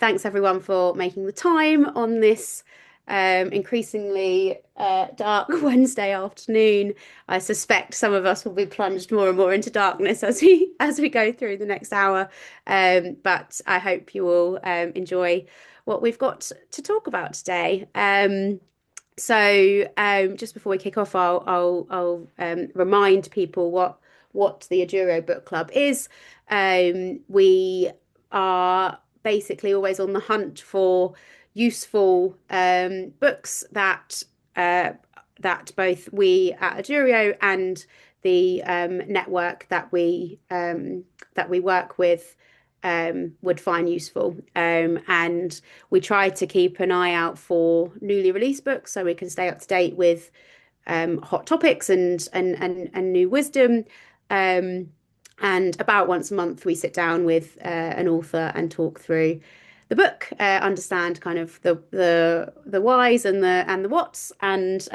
thanks everyone for making the time on this increasingly dark Wednesday afternoon. I suspect some of us will be plunged more and more into darkness as we go through the next hour. But I hope you will enjoy what we've got to talk about today. Just before we kick off, I'll remind people what the Edurio Book Club is. We are basically always on the hunt for useful books that both we at Edurio and the network that we work with would find useful. And we try to keep an eye out for newly released books so we can stay up to date with hot topics and new wisdom. And about once a month, we sit down with an author and talk through the book, understand kind of the whys and the whats, and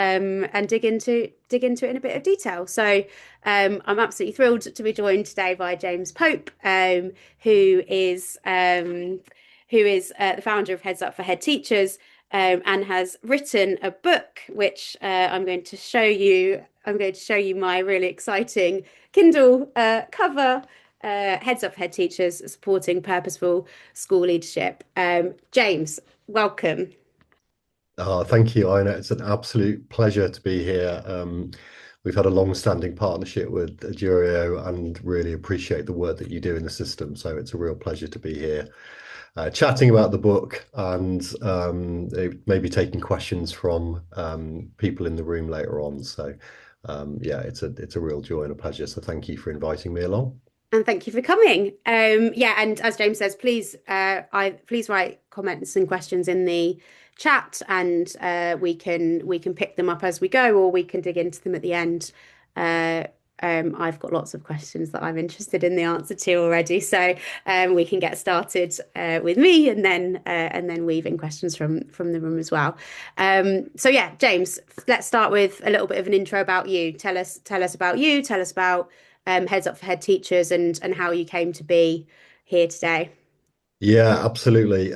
dig into it in a bit of detail. So I'm absolutely thrilled to be joined today by James Pope, who is the founder of Heads Up for Head Teachers. And has written a book which I'm going to show you. I'm going to show you my really exciting Kindle cover. Heads Up for Head Teachers, supporting purposeful school leadership. James, welcome. Thank you, Iona. It's an absolute pleasure to be here. We've had a long-standing partnership with Edurio and really appreciate the work that you do in the system. So it's a real pleasure to be here, chatting about the book and maybe taking questions from people in the room later on. So yeah, it's a real joy and a pleasure. So thank you for inviting me along. And thank you for coming. Yeah, and as James says, please write comments and questions in the chat, and we can pick them up as we go, or we can dig into them at the end. I've got lots of questions that I'm interested in the answer to already, so we can get started with me, and then weave in questions from the room as well. So yeah, James, let's start with a little bit of an intro about you. Tell us about you. Tell us about Heads Up for Head Teachers and how you came to be here today. Yeah, absolutely.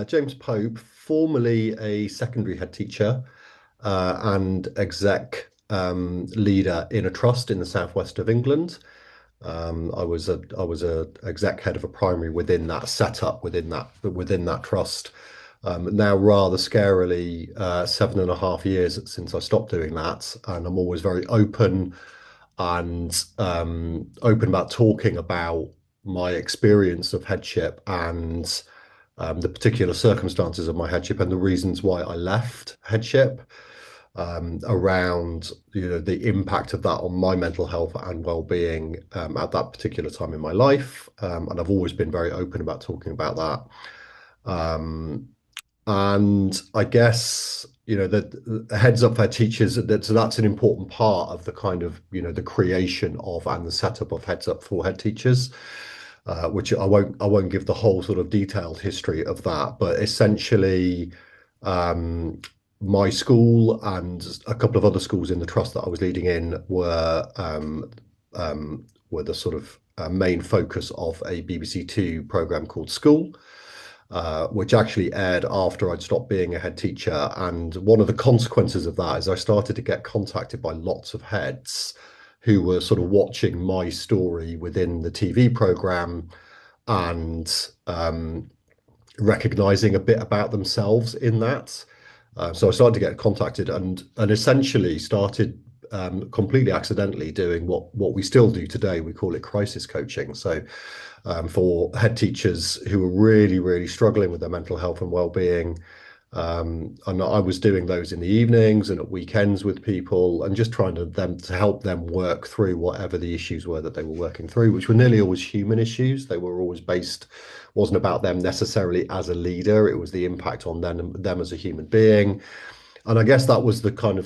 James Pope, formerly a secondary head teacher and exec leader in a trust in the southwest of England. I was a exec head of a primary within that setup within that trust. Now, rather scarily, 7.5 years since I stopped doing that, and I'm always very open about talking about my experience of headship and the particular circumstances of my headship and the reasons why I left headship, around the impact of that on my mental health and well-being at that particular time in my life. And I've always been very open about talking about that. And I guess, the heads up for teachers, that's an important part of the kind of, the creation of and the setup of heads up for head teachers, which I won't give the whole sort of detailed history of that, but essentially, my school and a couple of other schools in the trust that I was leading in were the sort of main focus of a BBC Two program called School, which actually aired after I'd stopped being a head teacher. And one of the consequences of that is I started to get contacted by lots of heads who were sort of watching my story within the TV program and recognizing a bit about themselves in that. So I started to get contacted and essentially started completely accidentally doing what we still do today. We call it crisis coaching. So for head teachers who are really, really struggling with their mental health and well-being. And I was doing those in the evenings and at weekends with people and just trying to help them work through whatever the issues were that they were working through, which were nearly always human issues. They were always wasn't about them necessarily as a leader. It was the impact on them as a human being. And I guess that was the kind of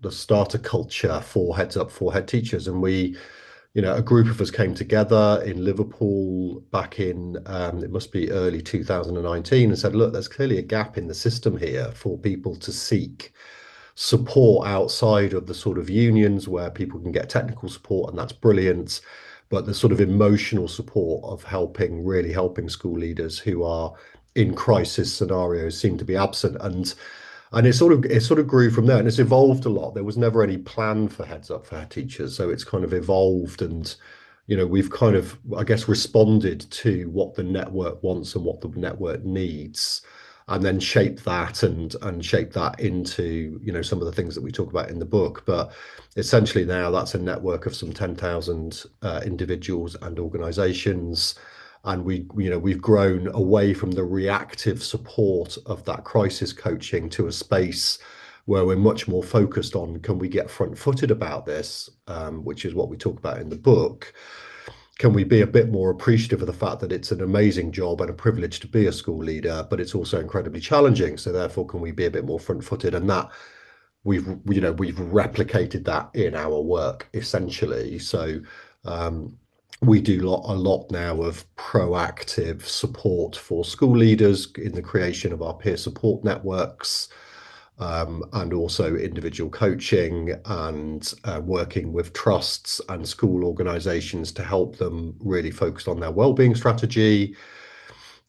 the starter culture for Heads Up for Head Teachers. And a group of us came together in Liverpool back in, it must be early 2019, and said, look, there's clearly a gap in the system here for people to seek support outside of the sort of unions where people can get technical support, and that's brilliant. but the sort of emotional support of really helping school leaders who are in crisis scenarios seem to be absent. And it sort of grew from there, and it's evolved a lot. There was never any plan for Heads Up for Head Teachers, so it's kind of evolved, and we've kind of, I guess, responded to what the network wants and what the network needs, and then shape that into some of the things that we talk about in the book. But essentially now that's a network of some 10,000 individuals and organizations, and we've grown away from the reactive support of that crisis coaching to a space where we're much more focused on, can we get front-footed about this, which is what we talk about in the book. Can we be a bit more appreciative of the fact that it's an amazing job and a privilege to be a school leader, but it's also incredibly challenging. So therefore, can we be a bit more front-footed? And that we've replicated that in our work essentially. So we do a lot now of proactive support for school leaders in the creation of our peer support networks, and also individual coaching, and working with trusts and school organizations to help them really focus on their wellbeing strategy.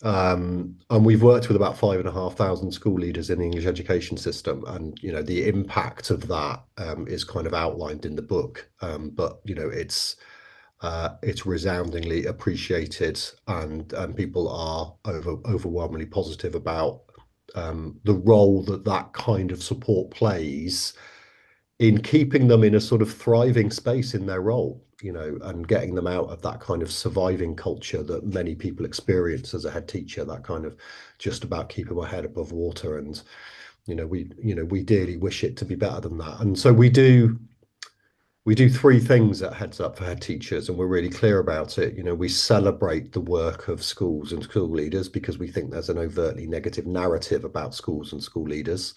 And we've worked with about 5,500 school leaders in the English education system, and the impact of that is kind of outlined in the book. But it's resoundingly appreciated, and people are overwhelmingly positive about the role that kind of support plays in keeping them in a sort of thriving space in their role, and getting them out of that kind of surviving culture that many people experience as a head teacher, that kind of just about keeping my head above water. And we dearly wish it to be better than that. And so we do three things at Heads Up for Head Teachers, and we're really clear about it. We celebrate the work of schools and school leaders because we think there's an overtly negative narrative about schools and school leaders.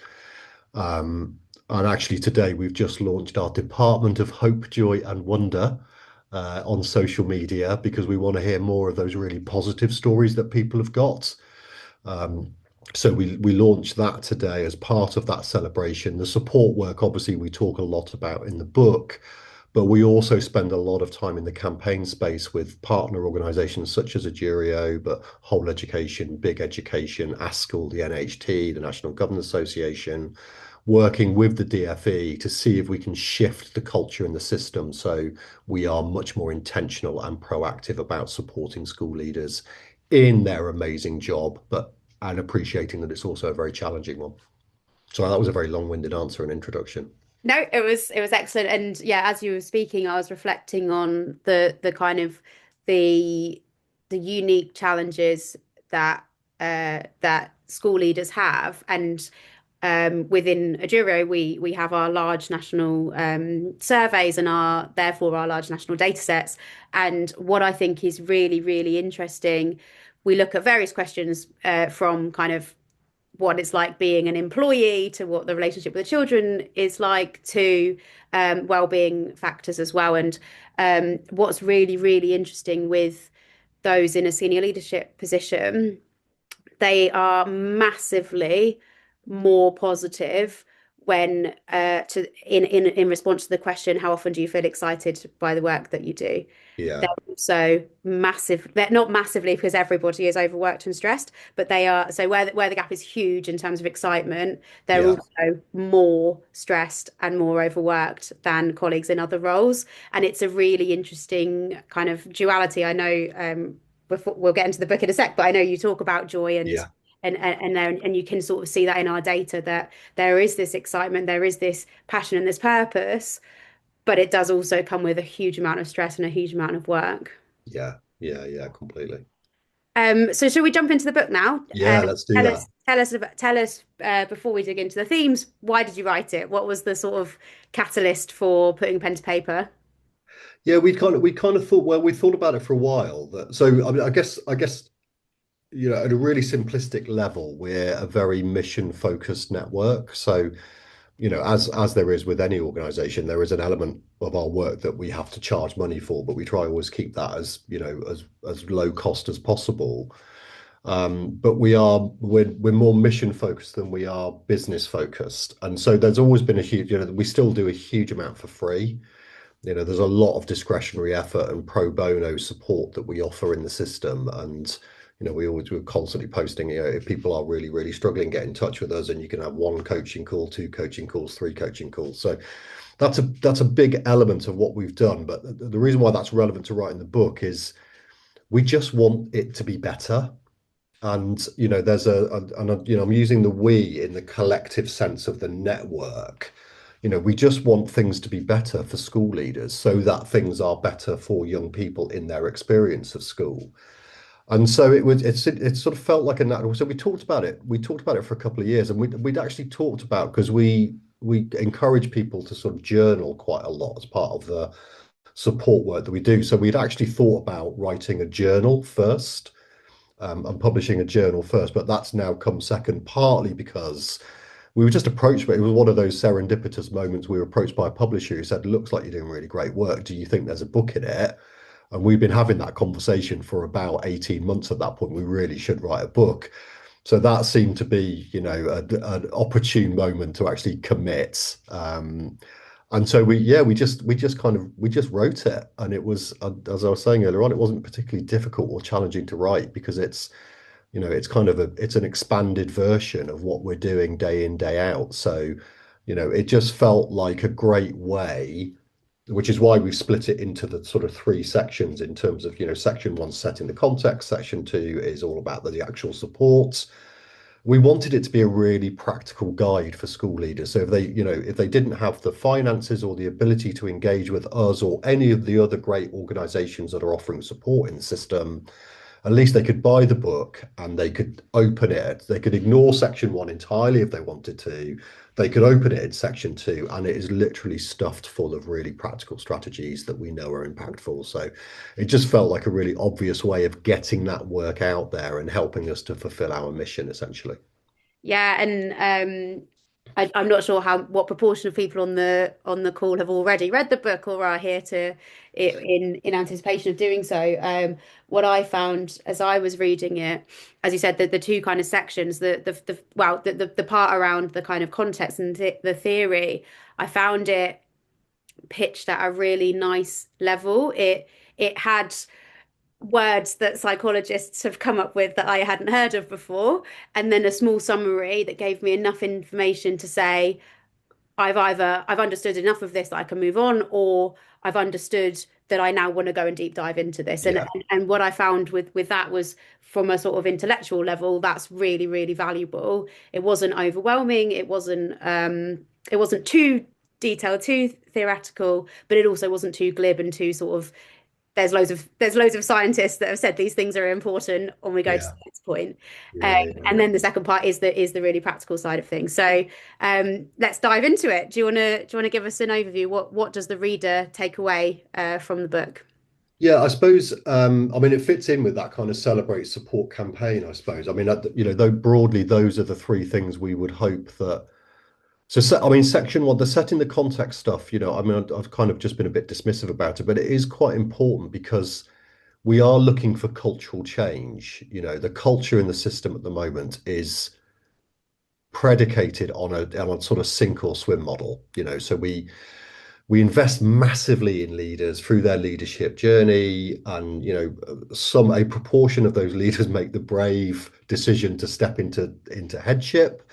And actually, today we've just launched our Department of Hope, Joy, and Wonder on social media, because we want to hear more of those really positive stories that people have got. So we launched that today as part of that celebration. The support work, obviously, we talk a lot about in the book, but we also spend a lot of time in the campaign space with partner organisations such as Edurio, but Whole Education, Big Education, ASCL, the NHT, the National Governors Association, working with the DFE to see if we can shift the culture in the system so we are much more intentional and proactive about supporting school leaders in their amazing job, and appreciating that it's also a very challenging one. So that was a very long-winded answer and introduction. No, it was excellent. And yeah, as you were speaking, I was reflecting on the kind of the the unique challenges that school leaders have. And within Edurio, we have our large national surveys and therefore our large national data sets. And what I think is really, really interesting, we look at various questions from kind of what it's like being an employee to what the relationship with the children is like to well-being factors as well. And what's really, really interesting with those in a senior leadership position, they are massively more positive when in response to the question, how often do you feel excited by the work that you do? Yeah, They're also massive. They're not massively because everybody is overworked and stressed, but they are. So where the gap is huge in terms of excitement, they're yeah, also more stressed and more overworked than colleagues in other roles. And it's a really interesting kind of duality. I know before, we'll get into the book in a sec, but I know you talk about joy yeah, and you can sort of see that in our data that there is this excitement, there is this passion and this purpose, but it does also come with a huge amount of stress and a huge amount of work. yeah, yeah, yeah, completely. So should we jump into the book now? Yeah, let's do that. Tell us before we dig into the themes, why did you write it? What was the sort of catalyst for putting pen to paper? Yeah, we kind of thought, well, we thought about it for a while. So I mean, I guess at a really simplistic level, we're a very mission focused network. So as there is with any organization, there is an element of our work that we have to charge money for, but we try always keep that as as low cost as possible. But we're more mission focused than we are business focused, and so there's always been a huge, we still do a huge amount for free, There's a lot of discretionary effort and pro bono support that we offer in the system. And, we're constantly posting, if people are really, really struggling, get in touch with us and you can have one coaching call, two coaching calls, three coaching calls. So that's a big element of what we've done. But the reason why that's relevant to writing the book is we just want it to be better. And there's I'm using the we in the collective sense of the network. We just want things to be better for school leaders so that things are better for young people in their experience of school. And so it sort of felt like a natural. So we talked about it. We talked about it for a couple of years, and we'd actually talked about, because we encourage people to sort of journal quite a lot as part of the support work that we do. So we'd actually thought about writing a journal first, and publishing a journal first, but that's now come second, partly because we were just approached, but it was one of those serendipitous moments. We were approached by a publisher who said, looks like you're doing really great work. Do you think there's a book in it? And we've been having that conversation for about 18 months at that point. We really should write a book. So that seemed to be, an opportune moment to actually commit. And so we just wrote it. And it was, as I was saying earlier on, it wasn't particularly difficult or challenging to write, because it's kind of it's an expanded version of what we're doing day in, day out. So, it just felt like a great way, which is why we've split it into the sort of three sections in terms of, section one, setting the context, section two is all about the actual support. We wanted it to be a really practical guide for school leaders. So if they didn't have the finances or the ability to engage with us or any of the other great organizations that are offering support in the system, at least they could buy the book and they could open it. They could ignore section one entirely if they wanted to. They could open it in section two, and it is literally stuffed full of really practical strategies that we know are impactful. So it just felt like a really obvious way of getting that work out there and helping us to fulfill our mission, essentially. Yeah, and I'm not sure what proportion of people on the call have already read the book or are here in anticipation of doing so. What I found as I was reading it, as you said, the two kind of sections, the part around the kind of context and the theory, I found it pitched at a really nice level. It had words that psychologists have come up with that I hadn't heard of before, and then a small summary that gave me enough information to say, I've understood enough of this that I can move on, or I've understood that I now want to go and deep dive into this. And Yeah, and what I found with that was, from a sort of intellectual level, that's really, really valuable. It wasn't overwhelming, it wasn't too detailed, too theoretical, but it also wasn't too glib and too sort of, there's loads of scientists that have said these things are important when we go to yeah, the next point. yeah, yeah. And then the second part is the really practical side of things. So let's dive into it. Do you want to give us an overview? What does the reader take away from the book? Yeah, I suppose. I mean, it fits in with that kind of celebrate support campaign. I suppose. I mean, though broadly, those are the three things we would hope that. I mean, section one, the setting the context stuff. I mean, I've kind of just been a bit dismissive about it, but it is quite important because we are looking for cultural change. The culture in the system at the moment is predicated on a sort of sink or swim model. So we invest massively in leaders through their leadership journey, and a proportion of those leaders make the brave decision to step into headship.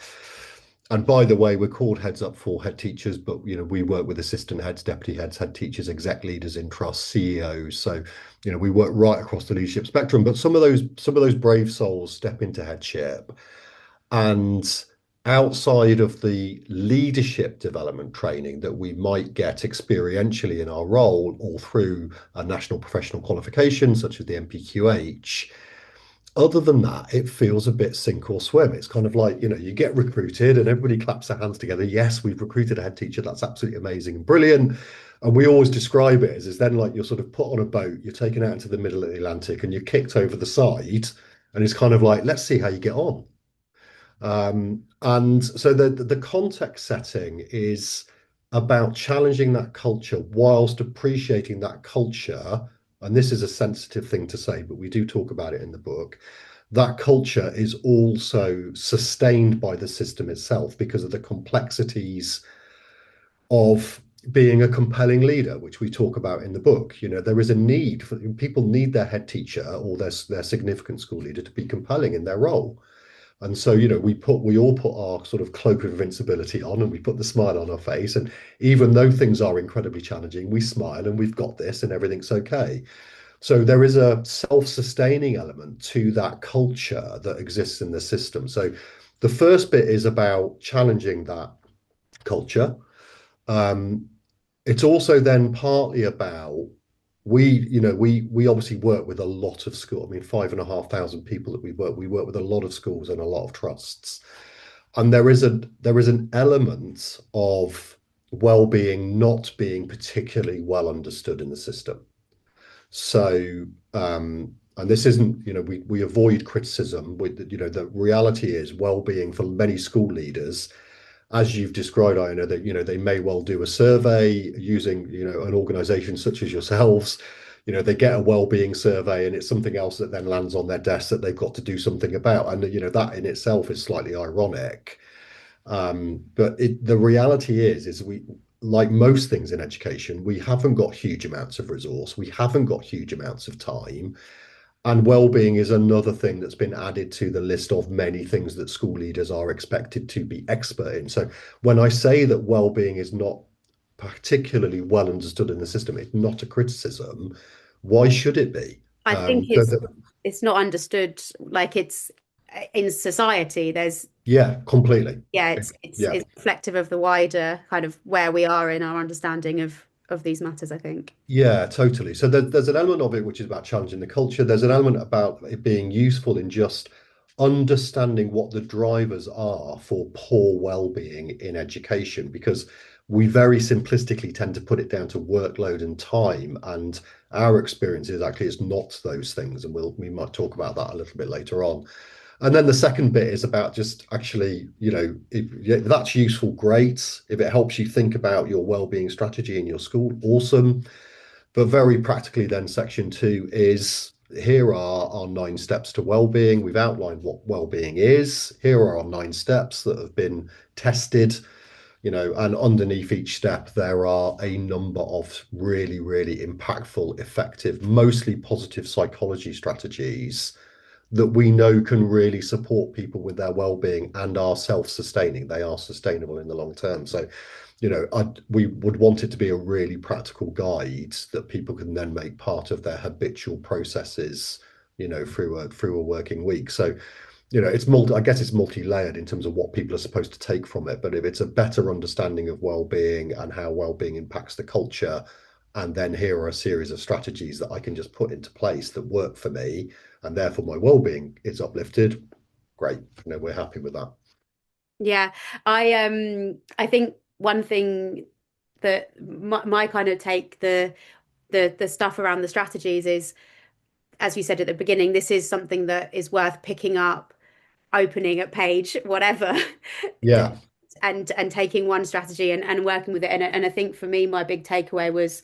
And by the way, we're called heads up for head teachers, but we work with assistant heads, deputy heads, head teachers, exec leaders in trust, CEOs. So we work right across the leadership spectrum. But some of those brave souls step into headship, and outside of the leadership development training that we might get experientially in our role or through a national professional qualification such as the NPQH, other than that, it feels a bit sink or swim. It's kind of like, you get recruited and everybody claps their hands together. Yes, we've recruited a head teacher. That's absolutely amazing and brilliant. And we always describe it as then like you're sort of put on a boat, you're taken out into the middle of the Atlantic and you're kicked over the side. And it's kind of like, let's see how you get on. And so the context setting is about challenging that culture whilst appreciating that culture. And this is a sensitive thing to say, but we do talk about it in the book. That culture is also sustained by the system itself because of the complexities of being a compelling leader, which we talk about in the book. There is a need for people need their head teacher or their significant school leader to be compelling in their role. And so, we all put our sort of cloak of invincibility on and we put the smile on our face. And even though things are incredibly challenging, we smile and we've got this and everything's okay. So there is a self-sustaining element to that culture that exists in the system. So the first bit is about challenging that culture. Um, it's also then partly about we obviously work with a lot of school. I mean, 5,500 people that we work. We work with a lot of schools and a lot of trusts, and there is an element of well-being not being particularly well understood in the system. So, and this isn't, we avoid criticism. The reality is well-being for many school leaders, as you've described, Iona, that they may well do a survey using an organization such as yourselves. They get a well-being survey and it's something else that then lands on their desk that they've got to do something about, and that in itself is slightly ironic. But the reality is we, like most things in education, we haven't got huge amounts of resource, we haven't got huge amounts of time. And well-being is another thing that's been added to the list of many things that school leaders are expected to be expert in. So when I say that well-being is not particularly well understood in the system, it's not a criticism. Why should it be? I think it's not understood like it's in society. There's Yeah, completely. yeah, it's Yeah. it's reflective of the wider kind of where we are in our understanding of these matters, I think. Yeah, totally. So there's an element of it which is about challenging the culture. There's an element about it being useful in just understanding what the drivers are for poor well-being in education, because we very simplistically tend to put it down to workload and time. And our experience is actually it's not those things. And we might talk about that a little bit later on. And then the second bit is about just actually, if that's useful, great. If it helps you think about your well-being strategy in your school, awesome. But very practically, then section two is here are our 9 steps to well-being. We've outlined what well-being is. Here are our 9 steps that have been tested, and underneath each step, there are a number of really, really impactful, effective, mostly positive psychology strategies that we know can really support people with their well-being and are self-sustaining. They are sustainable in the long term. So, we would want it to be a really practical guide that people can then make part of their habitual processes, through a working week. So, I guess it's multi-layered in terms of what people are supposed to take from it. But if it's a better understanding of well-being and how well-being impacts the culture, and then here are a series of strategies that I can just put into place that work for me, and therefore my well-being is uplifted. Great, we're happy with that. Yeah, I think one thing that my kind of take the stuff around the strategies is, as you said at the beginning, this is something that is worth picking up, opening at page whatever, Yeah, and taking one strategy and working with it. And I think for me, my big takeaway was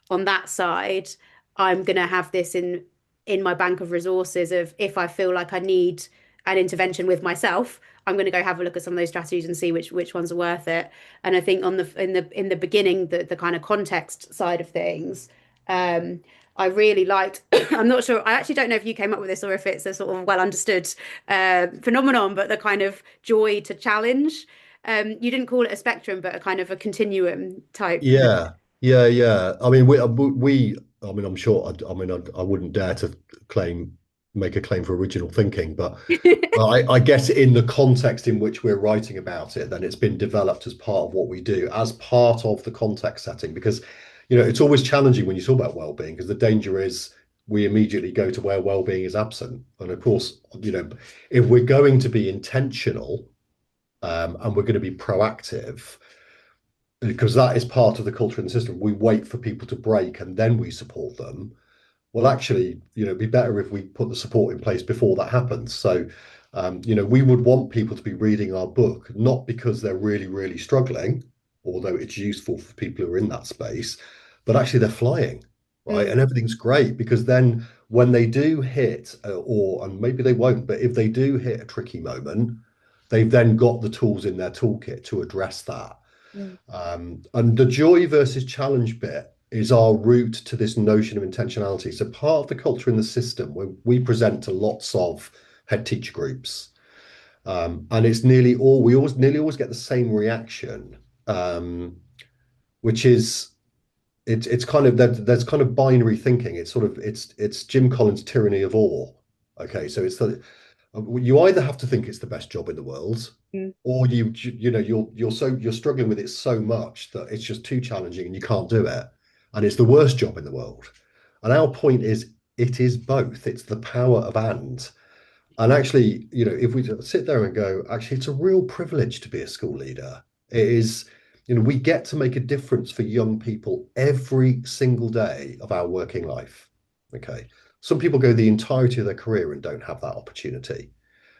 on that side, I'm going to have this in my bank of resources of if I feel like I need an intervention with myself, I'm going to go have a look at some of those strategies and see which ones are worth it. And I think on the beginning, the kind of context side of things, I really liked. I'm not sure. I actually don't know if you came up with this or if it's a sort of well understood phenomenon, but the kind of joy to challenge. You didn't call it a spectrum, but a kind of a continuum type. yeah, yeah. I mean, I mean, I'm sure. I wouldn't dare to make a claim for original thinking, but I guess in the context in which we're writing about it, then it's been developed as part of what we do, as part of the context setting, because it's always challenging when you talk about well-being, because the danger is we immediately go to where well-being is absent. And of course, if we're going to be intentional, and we're going to be proactive, because that is part of the culture and the system, we wait for people to break and then we support them. Well, actually, it'd be better if we put the support in place before that happens. So, we would want people to be reading our book, not because they're really, really struggling, although it's useful for people who are in that space, but actually they're flying, right? Mm, And everything's great because then when they do hit, and maybe they won't, but if they do hit a tricky moment, they've then got the tools in their toolkit to address that. Mm. And the joy versus challenge bit is our route to this notion of intentionality. So part of the culture in the system, we present to lots of head teacher groups, and it's nearly all we always nearly always get the same reaction, um, which is it's kind of there's kind of binary thinking. It's sort of it's Jim Collins' tyranny of awe. Okay, so it's the you either have to think it's the best job in the world, Mm. or you know you're struggling with it so much that it's just too challenging and you can't do it, and it's the worst job in the world. And our point is it is both. It's the power of and actually, you know, if we sit there and go, actually, it's a real privilege to be a school leader. It is, you know, we get to make a difference for young people every single day of our working life. Okay. Some people go the entirety of their career and don't have that opportunity.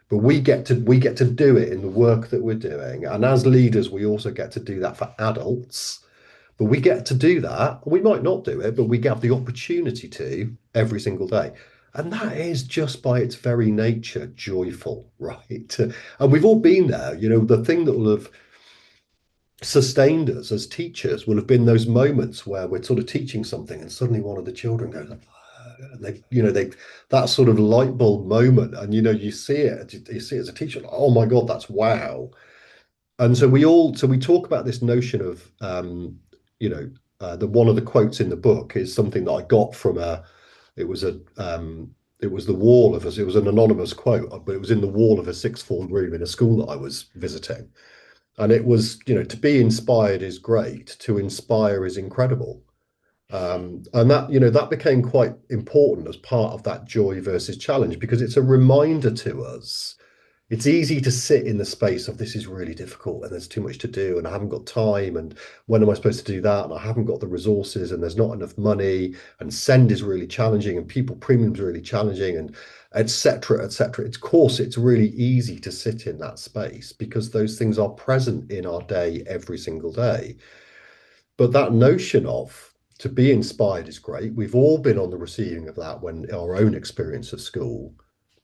But we get to do it in the work that we're doing. And as leaders, we also get to do that for adults. But we get to do that. We might not do it, but we have the opportunity to every single day. And that is just by its very nature joyful, right? And we've all been there. You know, the thing that will have sustained us as teachers will have been those moments where we're sort of teaching something and suddenly one of the children goes, and they that sort of light bulb moment, and you see it as a teacher, like, oh my God, that's wow. And so we talk about this notion of you know the one of the quotes in the book is something that I got from it was a it was the wall of us it was an anonymous quote, but it was in the wall of a sixth form room in a school that I was visiting, and it was, you know, to be inspired is great, to inspire is incredible. And that, you know, that became quite important as part of that joy versus challenge, because it's a reminder to us. It's easy to sit in the space of this is really difficult and there's too much to do and I haven't got time and when am I supposed to do that and I haven't got the resources and there's not enough money and send is really challenging and people premium is really challenging and etc etc. Of course, it's really easy to sit in that space because those things are present in our day every single day. But that notion of to be inspired is great. We've all been on the receiving of that when our own experience of school,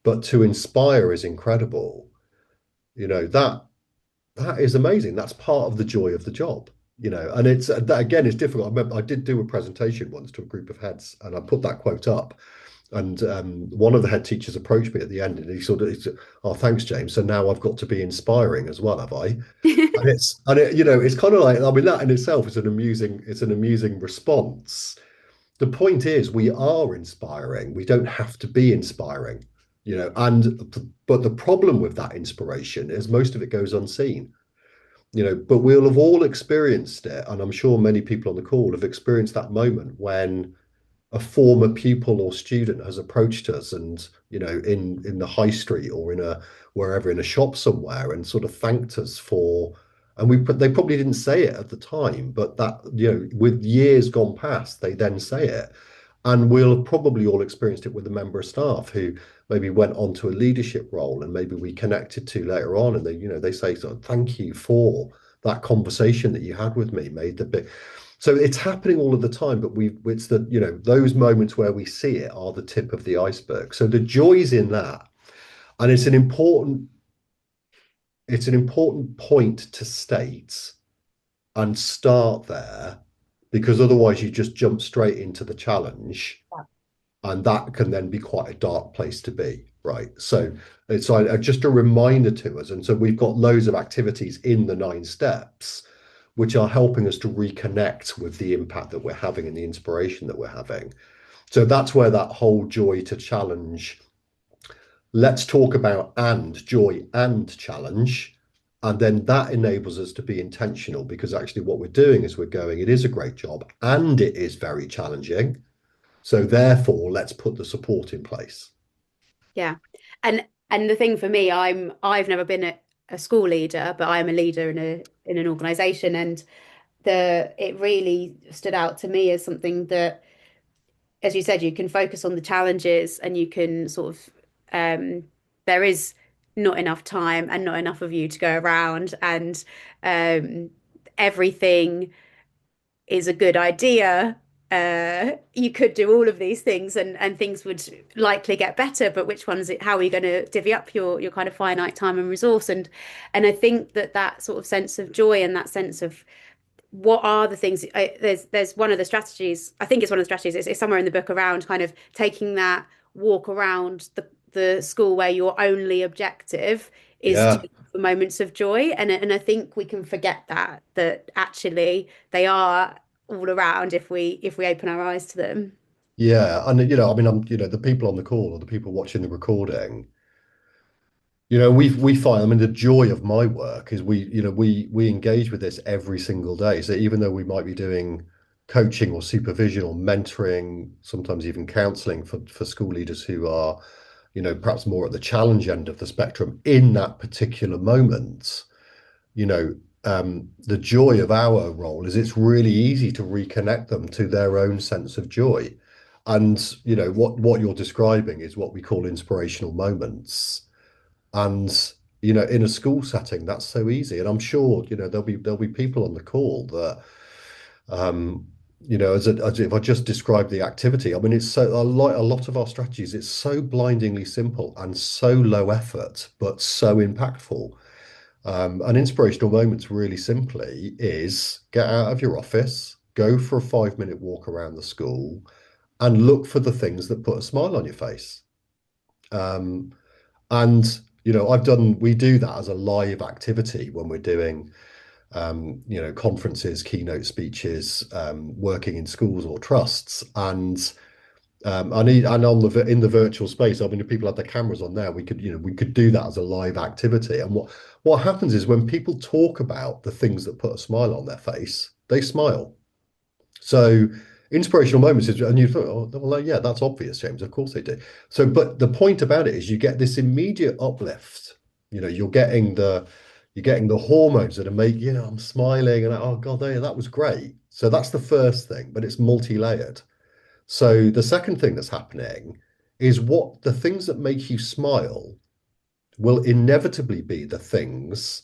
but to inspire is incredible. You know, that is amazing. That's part of the joy of the job, you know, and it's that again is difficult. I remember I did do a presentation once to a group of heads and I put that quote up. And one of the head teachers approached me at the end and he said, oh, thanks, James. So now I've got to be inspiring as well, have I? You know, it's kind of like, I mean, that in itself is an amusing response. The point is we are inspiring. We don't have to be inspiring, you know, but the problem with that inspiration is most of it goes unseen, you know, but we'll have all experienced it. And I'm sure many people on the call have experienced that moment when a former pupil or student has approached us and, you know, in the high street or in a wherever in a shop somewhere and sort of thanked us for, and they probably didn't say it at the time, but that, you know, with years gone past they then say it. And we'll have probably all experienced it with a member of staff who maybe went on to a leadership role and maybe we connected to later on and they, you know, they say, so thank you for that conversation that you had with me, made the big. So it's happening all of the time, but it's the, you know, those moments where we see it are the tip of the iceberg. So the joy's in that. And it's an important point to state and start there, because otherwise you just jump straight into the challenge and that can then be quite a dark place to be, right? So it's just a reminder to us. And so we've got loads of activities in the 9 steps which are helping us to reconnect with the impact that we're having and the inspiration that we're having. So that's where that whole joy to challenge, let's talk about and joy and challenge. And then that enables us to be intentional, because actually what we're doing is we're going, it is a great job and it is very challenging. So therefore, let's put the support in place. Yeah. And the thing for me, I've never been a school leader, but I'm a leader in an organization, and the it really stood out to me as something that, as you said, you can focus on the challenges and you can sort of there is not enough time and not enough of you to go around, and everything is a good idea, you could do all of these things and things would likely get better, but which ones, how are you going to divvy up your kind of finite time and resource? And I think that that sort of sense of joy and that sense of what are the things, there's one of the strategies, I think it's one of the strategies, it's somewhere in the book around kind of taking that walk around the school where your only objective is to Yeah. look for moments of joy. And I think we can forget that actually they are all around if we open our eyes to them. Yeah. And, I mean, the people on the call or the people watching the recording, we find, I mean, the joy of my work is we engage with this every single day. So even though we might be doing coaching or supervision or mentoring, sometimes even counseling for school leaders who are, perhaps more at the challenge end of the spectrum in that particular moment, you know, the joy of our role is it's really easy to reconnect them to their own sense of joy. And, what you're describing is what we call inspirational moments. And, in a school setting, that's so easy. And I'm sure, there'll be people on the call that, um, as if I just describe the activity, I mean, it's so a lot of our strategies, it's so blindingly simple and so low effort, but so impactful. And inspirational moments, really simply, is get out of your office, go for a 5-minute walk around the school, and look for the things that put a smile on your face. Um, and we do that as a live activity when we're doing, conferences, keynote speeches, working in schools or trusts, and on in the virtual space. I mean, if people had their cameras on there, we could do that as a live activity. And what happens is when people talk about the things that put a smile on their face, they smile. So inspirational moments is, and you thought, oh, well, yeah, that's obvious, James. Of course they do. So, but the point about it is you get this immediate uplift. You're getting the hormones that are making, I'm smiling and oh God, that was great. So that's the first thing, but it's multi-layered. So the second thing that's happening is what the things that make you smile will inevitably be the things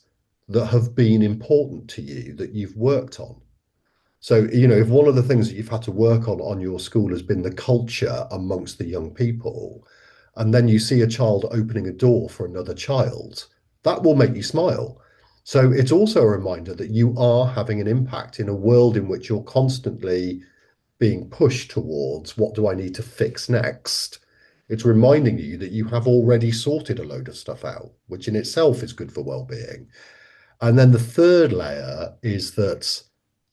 that have been important to you that you've worked on. So, if one of the things that you've had to work on your school has been the culture amongst the young people, and then you see a child opening a door for another child, that will make you smile. So it's also a reminder that you are having an impact in a world in which you're constantly being pushed towards what do I need to fix next. It's reminding you that you have already sorted a load of stuff out, which in itself is good for well-being. And then the third layer is that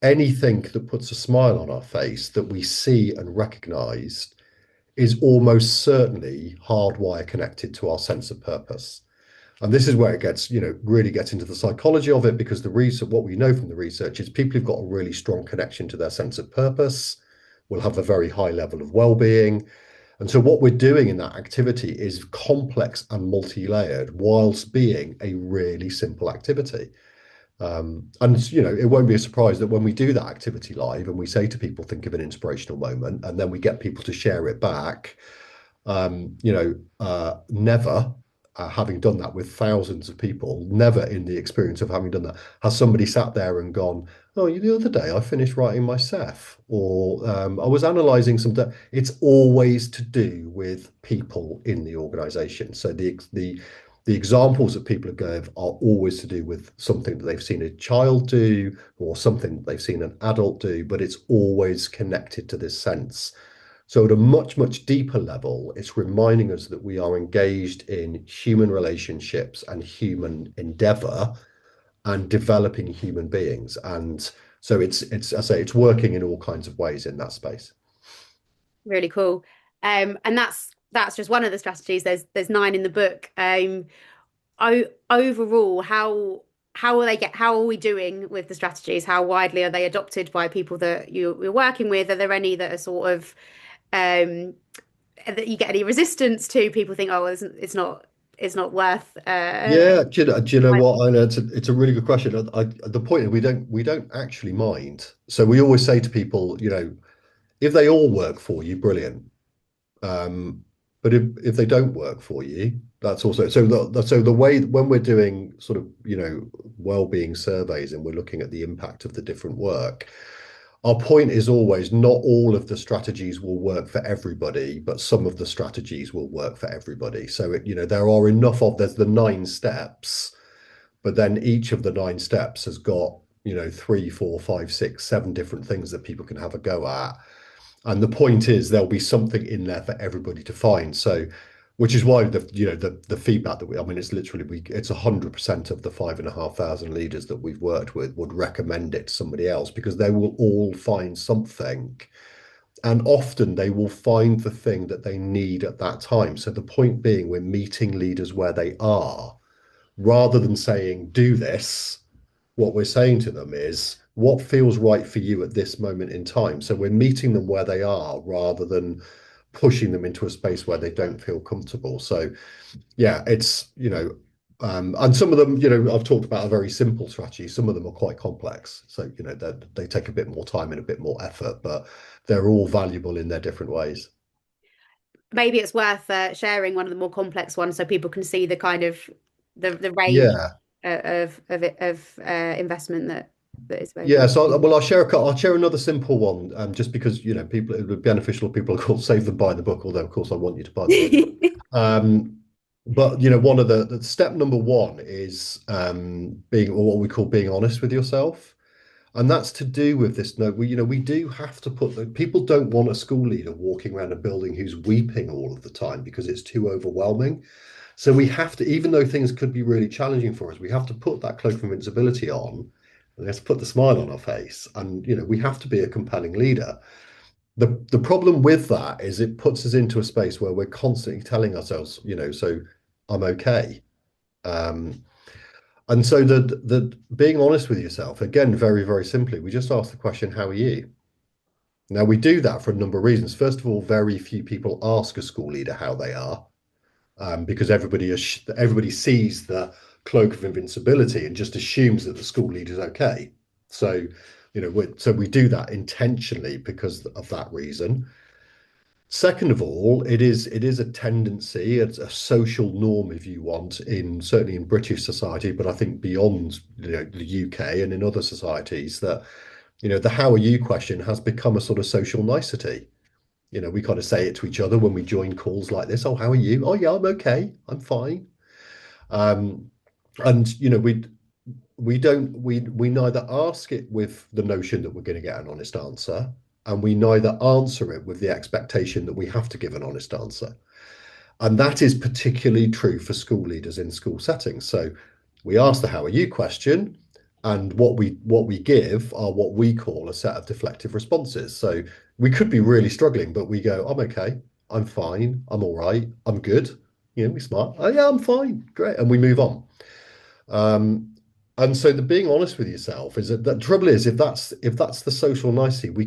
anything that puts a smile on our face that we see and recognize is almost certainly hardwire connected to our sense of purpose. And this is where it gets, really gets into the psychology of it, because the research, what we know from the research is people who've got a really strong connection to their sense of purpose will have a very high level of well-being. And so what we're doing in that activity is complex and multi-layered whilst being a really simple activity. And it won't be a surprise that when we do that activity live and we say to people, think of an inspirational moment, and then we get people to share it back, never, having done that with thousands of people, never in the experience of having done that, has somebody sat there and gone, oh, the other day I finished writing my Ceph, or I was analysing some. It's always to do with people in the organisation. So the examples that people give are always to do with something that they've seen a child do or something that they've seen an adult do, but it's always connected to this sense. So at a much, much deeper level, it's reminding us that we are engaged in human relationships and human endeavor and developing human beings. And so I say it's working in all kinds of ways in that space. Really cool. And that's just one of the strategies. There's nine in the book. Overall, how are we doing with the strategies? How widely are they adopted by people that you're working with? Are there any that are sort of um that you get any resistance to? People think, oh, it's not worth Yeah, do you know what? I know it's a really good question. The point is we don't actually mind. So we always say to people, if they all work for you, brilliant. Um, but if they don't work for you, that's also so the way when we're doing sort of well-being surveys and we're looking at the impact of the different work, Our point is always not all of the strategies will work for everybody, but some of the strategies will work for everybody. So there are enough of there's the 9 steps, but then each of the 9 steps has got, 3, 4, 5, 6, 7 different things that people can have a go at. And the point is there'll be something in there for everybody to find. So, which is why the feedback that I mean, it's literally it's 100% of the 5,500 leaders that we've worked with would recommend it to somebody else because they will all find something. And often they will find the thing that they need at that time. So the point being, we're meeting leaders where they are rather than saying, do this. What we're saying to them is, what feels right for you at this moment in time? So we're meeting them where they are rather than pushing them into a space where they don't feel comfortable. So yeah, and some of them, I've talked about a very simple strategy. Some of them are quite complex. So, they take a bit more time and a bit more effort, but they're all valuable in their different ways. Maybe it's worth sharing one of the more complex ones so people can see the kind of the range Yeah. of investment that is Yeah, available. so I'll share another simple one, just because people it would be beneficial if people of course save them buy the book, although of course I want you to buy the book. Um, but one of the step number one is being or what we call being honest with yourself. And that's to do with this note. We do have to put the people don't want a school leader walking around a building who's weeping all of the time because it's too overwhelming. So we have to, even though things could be really challenging for us, we have to put that cloak of invincibility on. And let's put the smile on our face. And we have to be a compelling leader. The problem with that is it puts us into a space where we're constantly telling ourselves, so I'm okay. Um, and so the being honest with yourself, again, very, very simply, we just ask the question, how are you? Now we do that for a number of reasons. First of all, very few people ask a school leader how they are, because everybody sees the cloak of invincibility and just assumes that the school leader's okay. So, we do that intentionally because of that reason. Second of all, it is a tendency, it's a social norm, if you want, in certainly in British society, but I think beyond the UK and in other societies that the how are you question has become a sort of social nicety. We kind of say it to each other when we join calls like this. Oh, how are you? Oh, yeah, I'm okay. I'm fine. Um, and we don't we neither ask it with the notion that we're going to get an honest answer, and we neither answer it with the expectation that we have to give an honest answer. And that is particularly true for school leaders in school settings. So we ask the how are you question, and what we give are what we call a set of deflective responses. So we could be really struggling, but we go, I'm okay, I'm fine, I'm all right, I'm good. We smile. Oh yeah, I'm fine, great, and we move on. Um, and so the being honest with yourself is that the trouble is if that's the social nicety we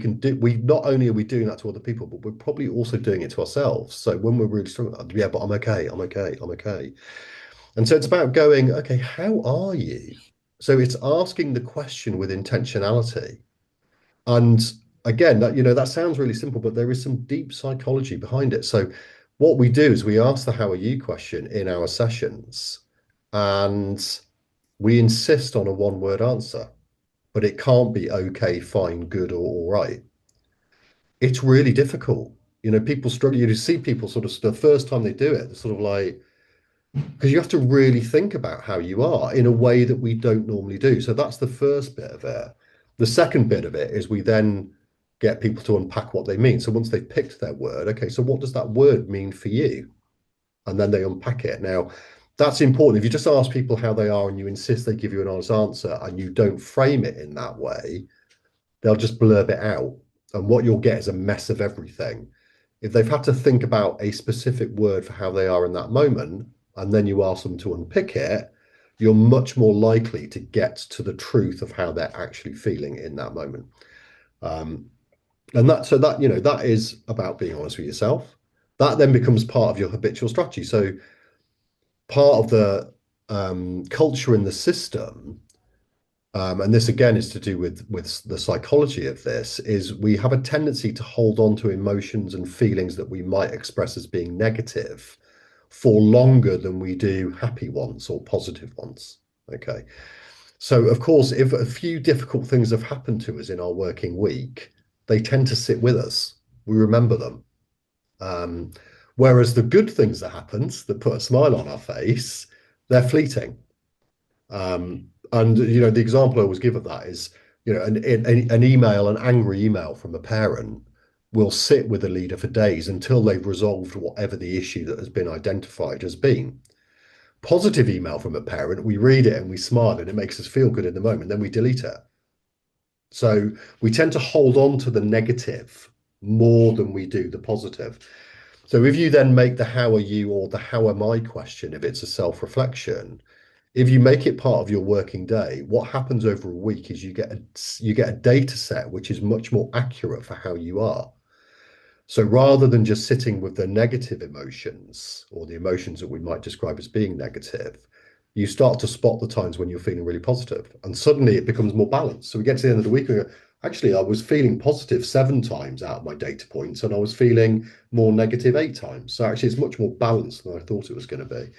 not only are we doing that to other people, but we're probably also doing it to ourselves. So when we're really struggling, yeah, but I'm okay, I'm okay, I'm okay. And so it's about going, okay, how are you? So it's asking the question with intentionality. And again, that sounds really simple, but there is some deep psychology behind it. So what we do is we ask the how are you question in our sessions, and we insist on a one-word answer, but it can't be okay, fine, good, or all right. It's really difficult. People struggle. You see people sort of the first time they do it, they're sort of like, because you have to really think about how you are in a way that we don't normally do. So that's the first bit of it. The second bit of it is we then get people to unpack what they mean. So once they've picked their word, okay, so what does that word mean for you? And then they unpack it. Now, that's important. If you just ask people how they are and you insist they give you an honest answer and you don't frame it in that way, they'll just blurb it out. And what you'll get is a mess of everything. If they've had to think about a specific word for how they are in that moment, and then you ask them to unpick it, you're much more likely to get to the truth of how they're actually feeling in that moment. Um, and that is about being honest with yourself. That then becomes part of your habitual strategy. So part of the culture in the system, and this again is to do with the psychology of this, is we have a tendency to hold on to emotions and feelings that we might express as being negative for longer than we do happy ones or positive ones. Okay. So, of course, if a few difficult things have happened to us in our working week, they tend to sit with us. We remember them. Um, Whereas the good things that happens that put a smile on our face, they're fleeting. And the example I always give of that is, an email, an angry email from a parent will sit with a leader for days until they've resolved whatever the issue that has been identified has been. Positive email from a parent, we read it and we smile and it makes us feel good in the moment, then we delete it. So we tend to hold on to the negative more than we do the positive. So if you then make the how are you or the how am I question, if it's a self-reflection, if you make it part of your working day, what happens over a week is you get a data set which is much more accurate for how you are. So rather than just sitting with the negative emotions or the emotions that we might describe as being negative, you start to spot the times when you're feeling really positive, and suddenly it becomes more balanced. So we get to the end of the week and go, actually, I was feeling positive 7 times out of my data points, and I was feeling more negative 8 times. So actually, it's much more balanced than I thought it was going to be.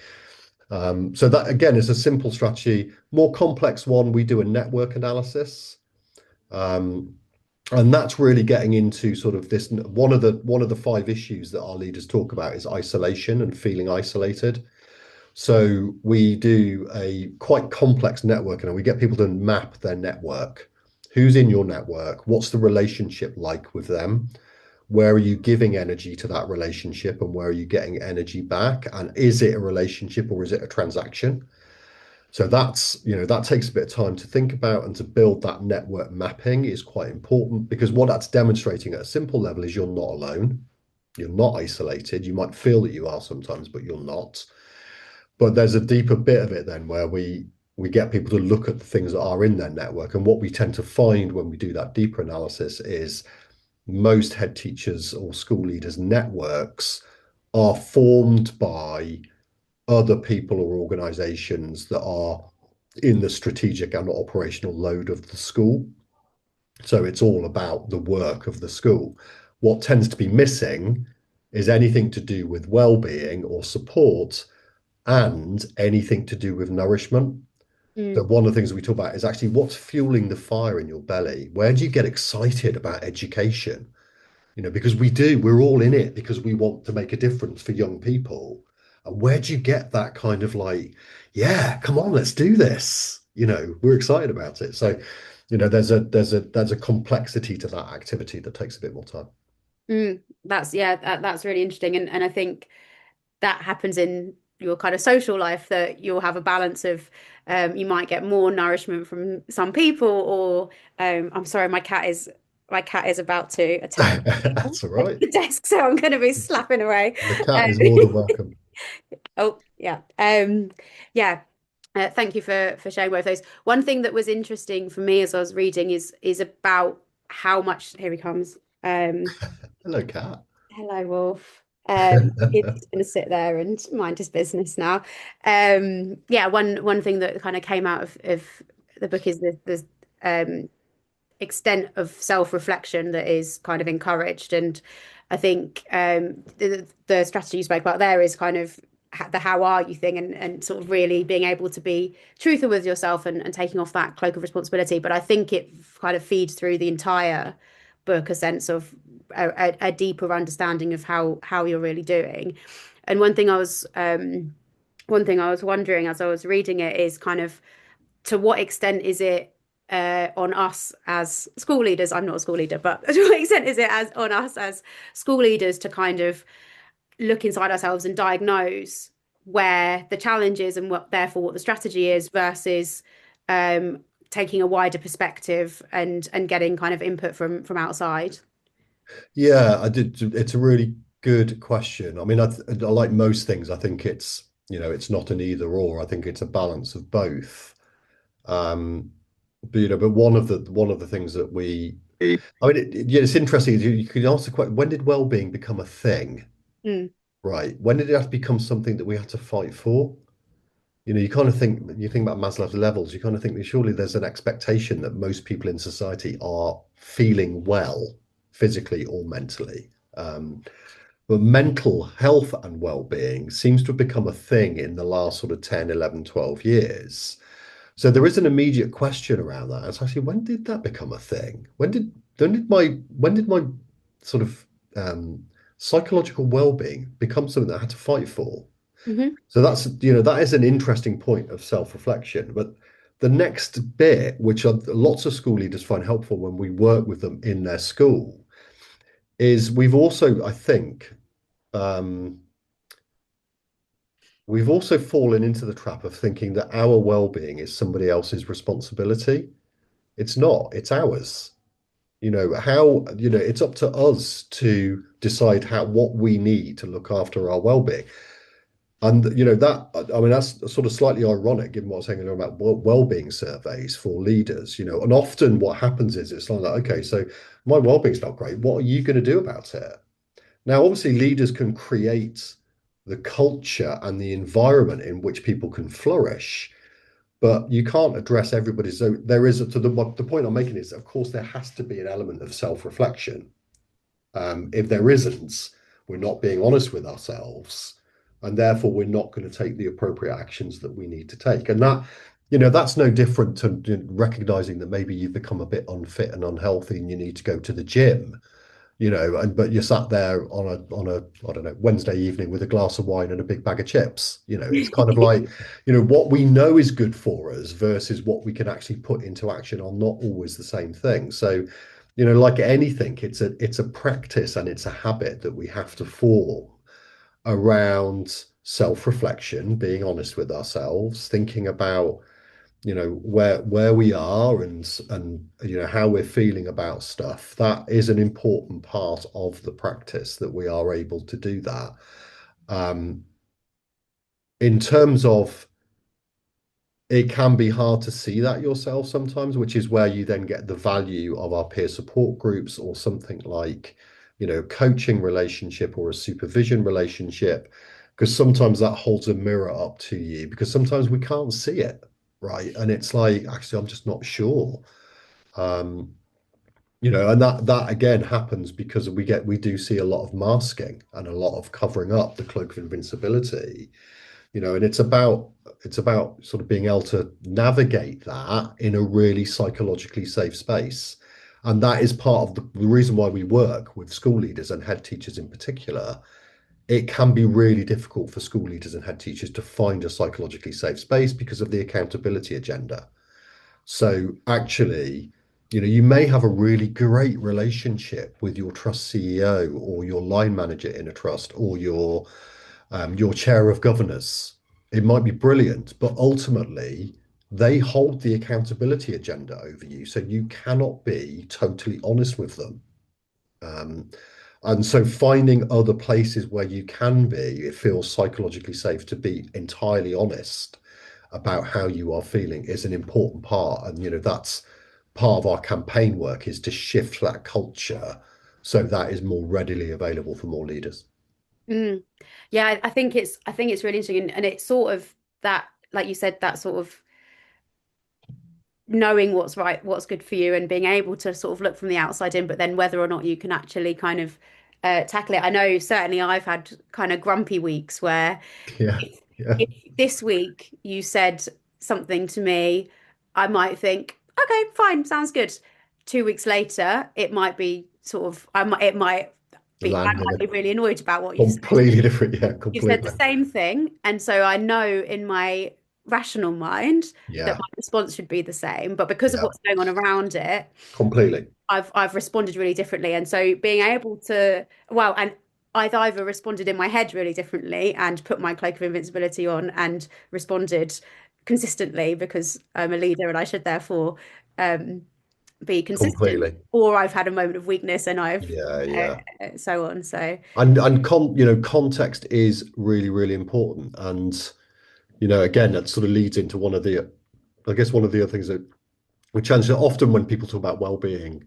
So that again is a simple strategy. More complex one, we do a network analysis. Um, and that's really getting into sort of this one of the 5 issues that our leaders talk about is isolation and feeling isolated. So we do a quite complex network and we get people to map their network. Who's in your network? What's the relationship like with them? Where are you giving energy to that relationship and where are you getting energy back? And is it a relationship or is it a transaction? So that takes a bit of time to think about, and to build that network mapping is quite important, because what that's demonstrating at a simple level is you're not alone. You're not isolated. You might feel that you are sometimes, but you're not. But there's a deeper bit of it then where we get people to look at the things that are in their network. And what we tend to find when we do that deeper analysis is most head teachers or school leaders' networks are formed by other people or organizations that are in the strategic and operational load of the school. So it's all about the work of the school. What tends to be missing is anything to do with well-being or support and anything to do with nourishment. So Mm, one of the things we talk about is actually what's fueling the fire in your belly. Where do you get excited about education? Because we're all in it because we want to make a difference for young people. And where do you get that kind of like, yeah, come on, let's do this? We're excited about it. So, there's a complexity to that activity that takes a bit more time. that's really interesting, and I think that happens in your kind of social life, that you'll have a balance of you might get more nourishment from some people, or I'm sorry, my cat is about to attack That's all right. the desk, so I'm going to be slapping away. The cat is more than Um, welcome. oh yeah, yeah. Thank you for sharing both those. One thing that was interesting for me as I was reading is about how much. Here he comes. Hello, cat. Hello, Wolf. He's just going to sit there and mind his business now. Yeah, one thing that kind of came out of the book is the extent of self-reflection that is kind of encouraged. And I think the strategy you spoke about there is kind of the how are you thing, and sort of really being able to be truthful with yourself, and taking off that cloak of responsibility. But I think it kind of feeds through the entire book a sense of a deeper understanding of how you're really doing. And one thing I was wondering as I was reading it is kind of, to what extent is it on us as school leaders? I'm not a school leader, but to what extent is it as on us as school leaders to kind of look inside ourselves and diagnose where the challenge is, and what the strategy is, versus um, taking a wider perspective and getting kind of input from outside. Yeah, I did. It's a really good question. I mean, I like most things. I think it's not an either or. I think it's a balance of both. Um, but one of the things that I mean, yeah, it's interesting. You can ask the question: when did well-being become a thing? Mm, Right? When did it have to become something that we had to fight for? You think about Maslow's levels. You kind of think that surely there's an expectation that most people in society are feeling well, physically or mentally. But mental health and well-being seems to have become a thing in the last sort of 10, 11, 12 years. So there is an immediate question around that. It's actually, when did that become a thing? When did my sort of um, psychological well-being become something that I had to fight for? Hmm. So that is an interesting point of self-reflection. But the next bit, which lots of school leaders find helpful when we work with them in their school, is I think, um, we've also fallen into the trap of thinking that our well-being is somebody else's responsibility. It's not, it's ours. It's up to us to decide what we need to look after our well-being. And I mean, that's sort of slightly ironic given what I was saying earlier about well-being surveys for leaders, and often what happens is it's like, okay, so my well-being's not great. What are you going to do about it? Now, obviously, leaders can create the culture and the environment in which people can flourish, but you can't address everybody. So the point I'm making is, of course, there has to be an element of self-reflection. If there isn't, we're not being honest with ourselves, and therefore we're not going to take the appropriate actions that we need to take. And that's no different to recognizing that maybe you've become a bit unfit and unhealthy and you need to go to the gym, but you're sat there on a I don't know, Wednesday evening with a glass of wine and a big bag of chips. It's kind of like, what we know is good for us versus what we can actually put into action are not always the same thing. So, like anything, it's a practice and it's a habit that we have to form around self-reflection, being honest with ourselves, thinking about where we are and how we're feeling about stuff. That is an important part of the practice, that we are able to do that. um in terms of, it can be hard to see that yourself sometimes, which is where you then get the value of our peer support groups or something like, coaching relationship or a supervision relationship, because sometimes that holds a mirror up to you, because sometimes we can't see it, right? And it's like, actually, I'm just not sure. Um, and that again happens because we do see a lot of masking and a lot of covering up, the cloak of invincibility, and it's about sort of being able to navigate that in a really psychologically safe space. And that is part of the reason why we work with school leaders and head teachers in particular. It can be really difficult for school leaders and head teachers to find a psychologically safe space because of the accountability agenda. So actually, you may have a really great relationship with your trust CEO or your line manager in a trust or your chair of governors. It might be brilliant, but ultimately they hold the accountability agenda over you. So you cannot be totally honest with them. Um, and so finding other places where you can be, it feels psychologically safe to be entirely honest about how you are feeling is an important part. And, that's part of our campaign work, is to shift that culture so that is more readily available for more leaders. Mm. Yeah, I think it's really interesting, and it's sort of that, like you said, that sort of knowing what's right, what's good for you, and being able to sort of look from the outside in, but then whether or not you can actually kind of tackle it. I know certainly I've had kind of grumpy weeks where Yeah. if, Yeah. if this week you said something to me, I might think, okay, fine, sounds good. 2 weeks later, it might be sort of, I Land in might a be really annoyed about what you said. completely different, yeah, You've said the completely. same thing. And so I know in my rational mind that Yeah. my response should be the same. But because of Yeah. what's going on around it, Completely. I've responded really differently. And so being able to, well, and I've either responded in my head really differently and put my cloak of invincibility on and responded consistently because I'm a leader and I should therefore um, be consistent, Completely. or I've had a moment of weakness and I've Yeah, yeah. so on. So And context is really, really important. And, again, that sort of leads into I guess one of the other things that we challenge often when people talk about well-being,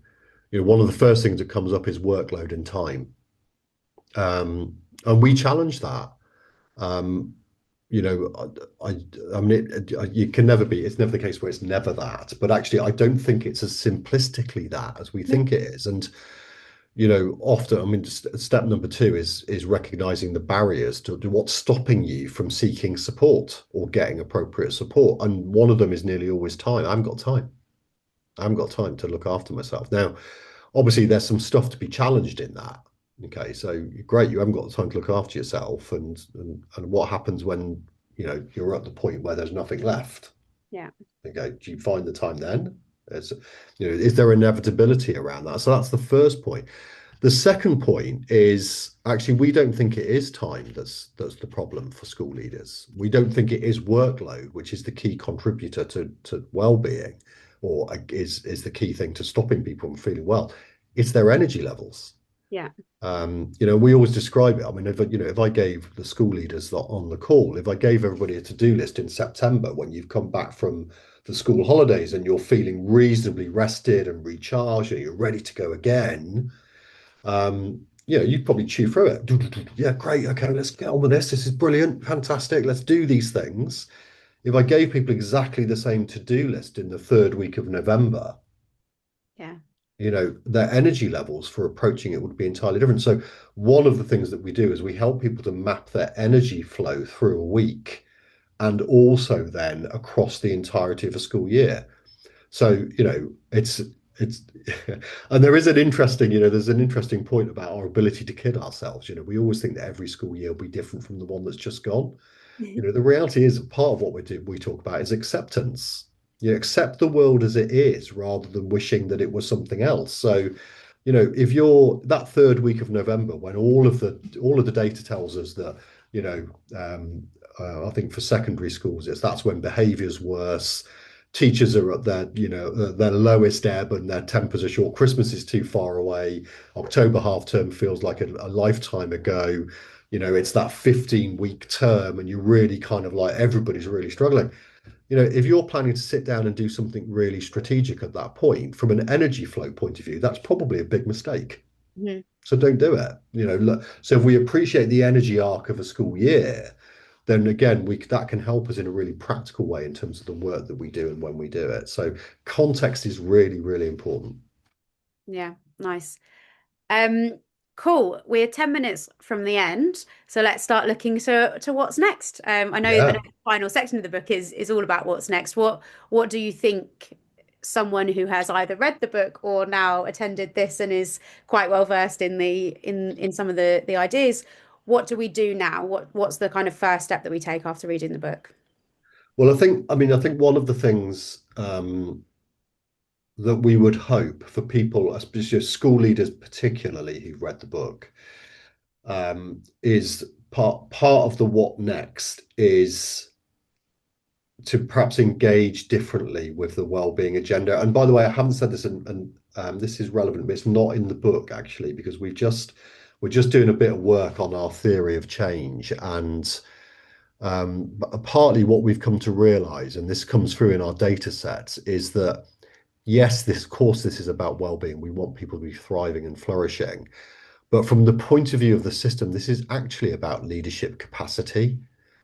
one of the first things that comes up is workload and time. And we challenge that. Um, I mean, you can never be, it's never the case where it's never that. But actually, I don't think it's as simplistically that as we think it is. And, often, I mean, step number two is recognizing the barriers to what's stopping you from seeking support or getting appropriate support. And one of them is nearly always time. I haven't got time. I haven't got time to look after myself. Now, obviously, there's some stuff to be challenged in that. Okay, so great, you haven't got the time to look after yourself, and what happens when you're at the point where there's nothing left? Yeah. Okay, do you find the time then? It's, is there inevitability around that? So that's the first point. The second point is actually we don't think it is time that's the problem for school leaders. We don't think it is workload, which is the key contributor to well-being, or is the key thing to stopping people from feeling well. It's their energy levels. Yeah. We always describe it. I mean, if I gave the school leaders that on the call, if I gave everybody a to-do list in September when you've come back from the school holidays and you're feeling reasonably rested and recharged and you're ready to go again, you'd probably chew through it. Yeah, great. Okay, let's get on with this. This is brilliant, fantastic. Let's do these things. If I gave people exactly the same to-do list in the third week of November, Yeah. their energy levels for approaching it would be entirely different. So one of the things that we do is we help people to map their energy flow through a week and also then across the entirety of a school year. So, it's and there's an interesting point about our ability to kid ourselves. We always think that every school year will be different from the one that's just gone. The reality is part of what we talk about is acceptance. You accept the world as it is rather than wishing that it was something else. So, if you're that third week of November when all of the data tells us that, you know, I think for secondary schools, that's when behaviour's worse. Teachers are at their lowest ebb and their tempers are short. Christmas is too far away. October half term feels like a lifetime ago. It's that 15-week term and you're really kind of like everybody's really struggling. If you're planning to sit down and do something really strategic at that point, from an energy flow point of view, that's probably a big mistake. Mhm. So don't do it. Look, so if we appreciate the energy arc of a school year, then again, that can help us in a really practical way in terms of the work that we do and when we do it. So context is really, really important. Yeah. Nice. Um, cool. We're 10 minutes from the end, so let's start looking to what's next. I know Yeah. the final section of the book is all about what's next. What do you think someone who has either read the book or now attended this and is quite well versed in in some of the ideas, what do we do now? What's the kind of first step that we take after reading the book? Well, I think one of the things that we would hope for people, especially school leaders, particularly who've read the book, is part of the what next is to perhaps engage differently with the well-being agenda. And by the way, I haven't said this, and this is relevant, but it's not in the book actually, because we're just doing a bit of work on our theory of change, and partly what we've come to realize, and this comes through in our data sets, is that yes, this is about well-being. We want people to be thriving and flourishing. But from the point of view of the system, this is actually about leadership capacity.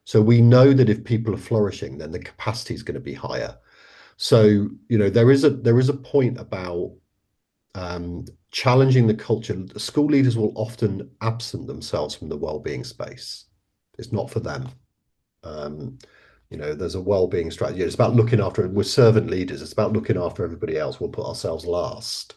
So we know that if people are flourishing, then the capacity is going to be higher. So, there is a point about challenging the culture. School leaders will often absent themselves from the well-being space. It's not for them. Um, there's a well-being strategy. It's about looking after, we're servant leaders. It's about looking after everybody else. We'll put ourselves last.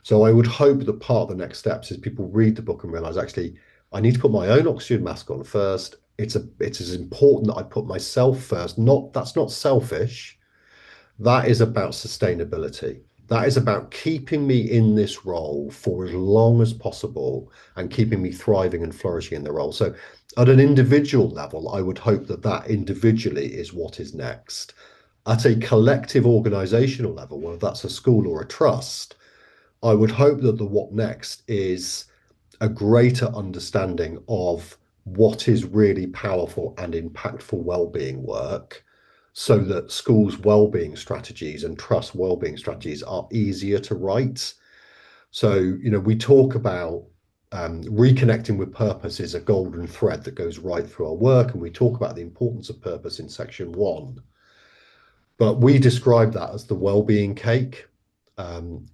So I would hope that part of the next steps is people read the book and realize actually I need to put my own oxygen mask on first. It's as important that I put myself first. That's not selfish. That is about sustainability. That is about keeping me in this role for as long as possible and keeping me thriving and flourishing in the role. So at an individual level, I would hope that that individually is what is next. At a collective organizational level, whether that's a school or a trust, I would hope that the what next is a greater understanding of what is really powerful and impactful well-being work so that schools' well-being strategies and trust well-being strategies are easier to write. So, we talk about reconnecting with purpose is a golden thread that goes right through our work, and we talk about the importance of purpose in section one. But we describe that as the well-being cake. Um,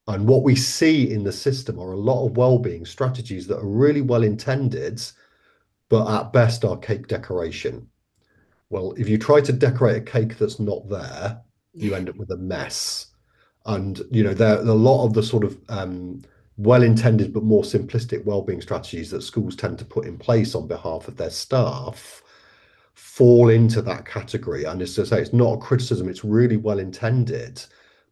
And what we see in the system are a lot of well-being strategies that are really well intended, but at best are cake decoration. Well, if you try to decorate a cake that's not there, you end up with a mess. And there are a lot of the sort of well-intended but more simplistic well-being strategies that schools tend to put in place on behalf of their staff fall into that category. And as I say, it's not a criticism, it's really well intended,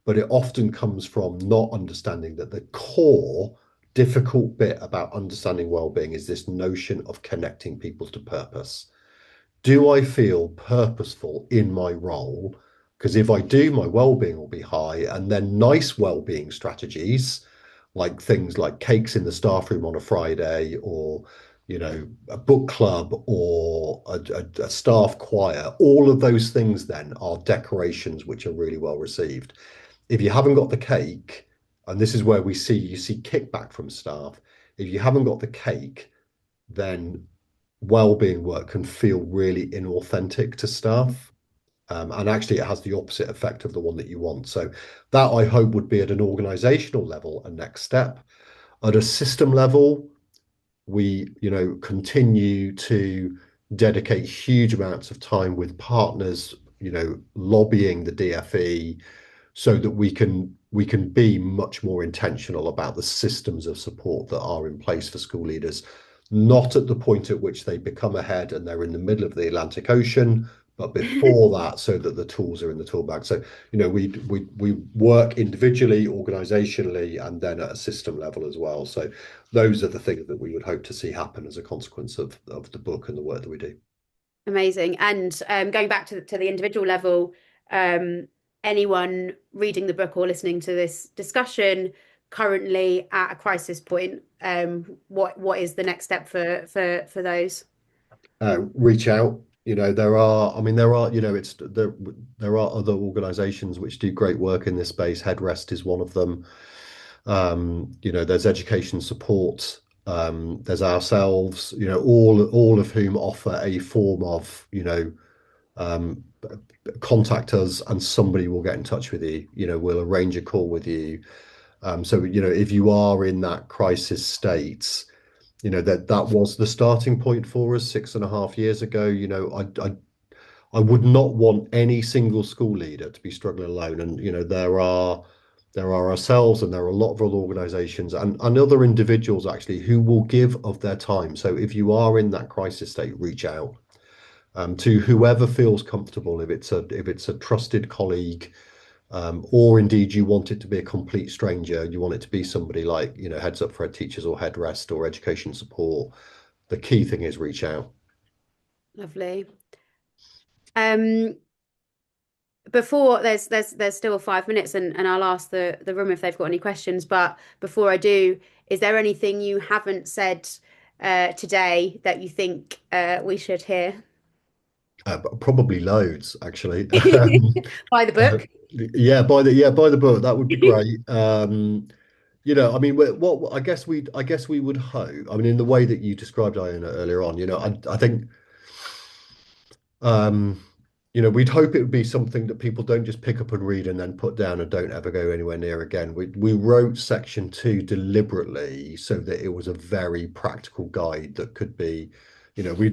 but it often comes from not understanding that the core difficult bit about understanding well-being is this notion of connecting people to purpose. Do I feel purposeful in my role? Because if I do, my well-being will be high. And then nice well-being strategies, like things like cakes in the staff room on a Friday, or a book club, or a staff choir, all of those things then are decorations which are really well received. If you haven't got the cake, and this is where you see kickback from staff, if you haven't got the cake, then well-being work can feel really inauthentic to staff. And actually, it has the opposite effect of the one that you want. So that I hope would be at an organizational level a next step. At a system level, we, continue to dedicate huge amounts of time with partners, lobbying the DFE so that we can be much more intentional about the systems of support that are in place for school leaders, not at the point at which they become ahead and they're in the middle of the Atlantic Ocean, but before that, so that the tools are in the tool bag. So, we work individually, organizationally, and then at a system level as well. So those are the things that we would hope to see happen as a consequence of the book and the work that we do. Amazing. And going back to the individual level, um, anyone reading the book or listening to this discussion currently at a crisis point, what is the next step for those? Reach out. There are, I mean, there are, there are other organizations which do great work in this space. Headrest is one of them. There's education support. There's ourselves, all of whom offer a form of, um, contact us and somebody will get in touch with you. We'll arrange a call with you. So, if you are in that crisis state, that was the starting point for us 6.5 years ago. I would not want any single school leader to be struggling alone. And there are ourselves and there are a lot of other organizations and other individuals actually who will give of their time. So if you are in that crisis state, reach out to whoever feels comfortable. If it's a trusted colleague, or indeed you want it to be a complete stranger, you want it to be somebody like, Heads Up for Head Teachers or Headrest or Education Support. The key thing is reach out. Lovely. Um, before there's still 5 minutes and I'll ask the room if they've got any questions. But before I do, is there anything you haven't said today that you think we should hear? Probably loads, actually. By the Uh, book. yeah, by the book, that would be great. I mean, what I guess we would hope. I mean, in the way that you described Iona earlier on, I think Um, we'd hope it would be something that people don't just pick up and read and then put down and don't ever go anywhere near again. We wrote section 2 deliberately so that it was a very practical guide that could be,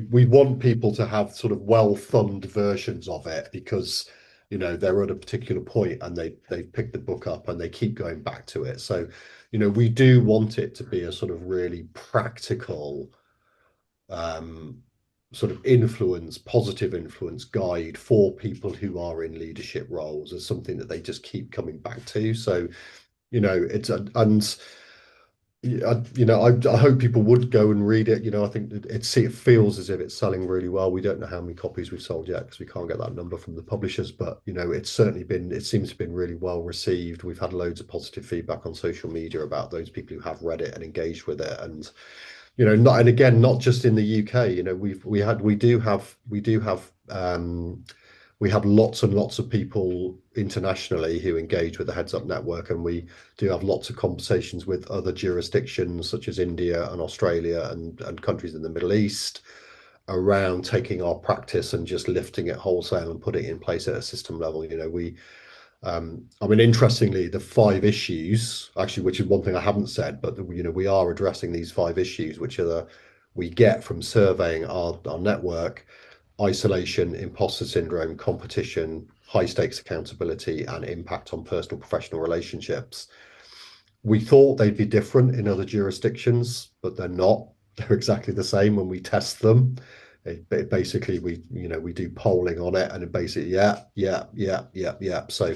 we want people to have sort of well-thumbed versions of it because, they're at a particular point and they pick the book up and they keep going back to it. So, we do want it to be a sort of really practical um, sort of positive influence guide for people who are in leadership roles as something that they just keep coming back to. So, it's and I hope people would go and read it. I think it feels as if it's selling really well. We don't know how many copies we've sold yet because we can't get that number from the publishers, but it seems to have been really well received. We've had loads of positive feedback on social media about those people who have read it and engaged with it. And not, and again, not just in the UK. We have lots and lots of people internationally who engage with the Heads Up Network, and we do have lots of conversations with other jurisdictions such as India and Australia and countries in the Middle East around taking our practice and just lifting it wholesale and putting it in place at a system level. I mean, interestingly, the 5 issues, actually, which is one thing I haven't said, but we are addressing these 5 issues, which are we get from surveying our network: isolation, imposter syndrome, competition, high stakes accountability, and impact on personal professional relationships. We thought they'd be different in other jurisdictions, but they're not. They're exactly the same when we test them. Basically, we do polling on it, and it basically, yeah, yeah, yeah, yeah, yeah. So,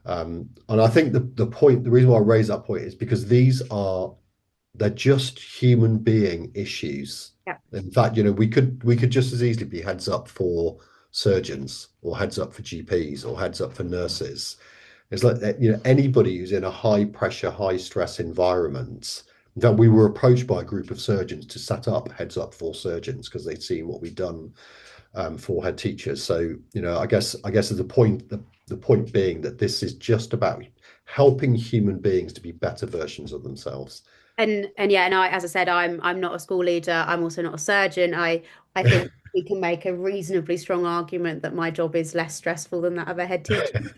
and I think the reason why I raise that point is because they're just human being issues. Yeah. In fact, we could just as easily be heads up for surgeons, or heads up for GPs, or heads up for nurses. It's like anybody who's in a high pressure, high stress environment. In fact, we were approached by a group of surgeons to set up heads up for surgeons because they'd seen what we'd done for head teachers. So I guess the point being that this is just about helping human beings to be better versions of themselves. And yeah, and as I said, I'm not a school leader. I'm also not a surgeon. I think we can make a reasonably strong argument that my job is less stressful than that of a head teacher.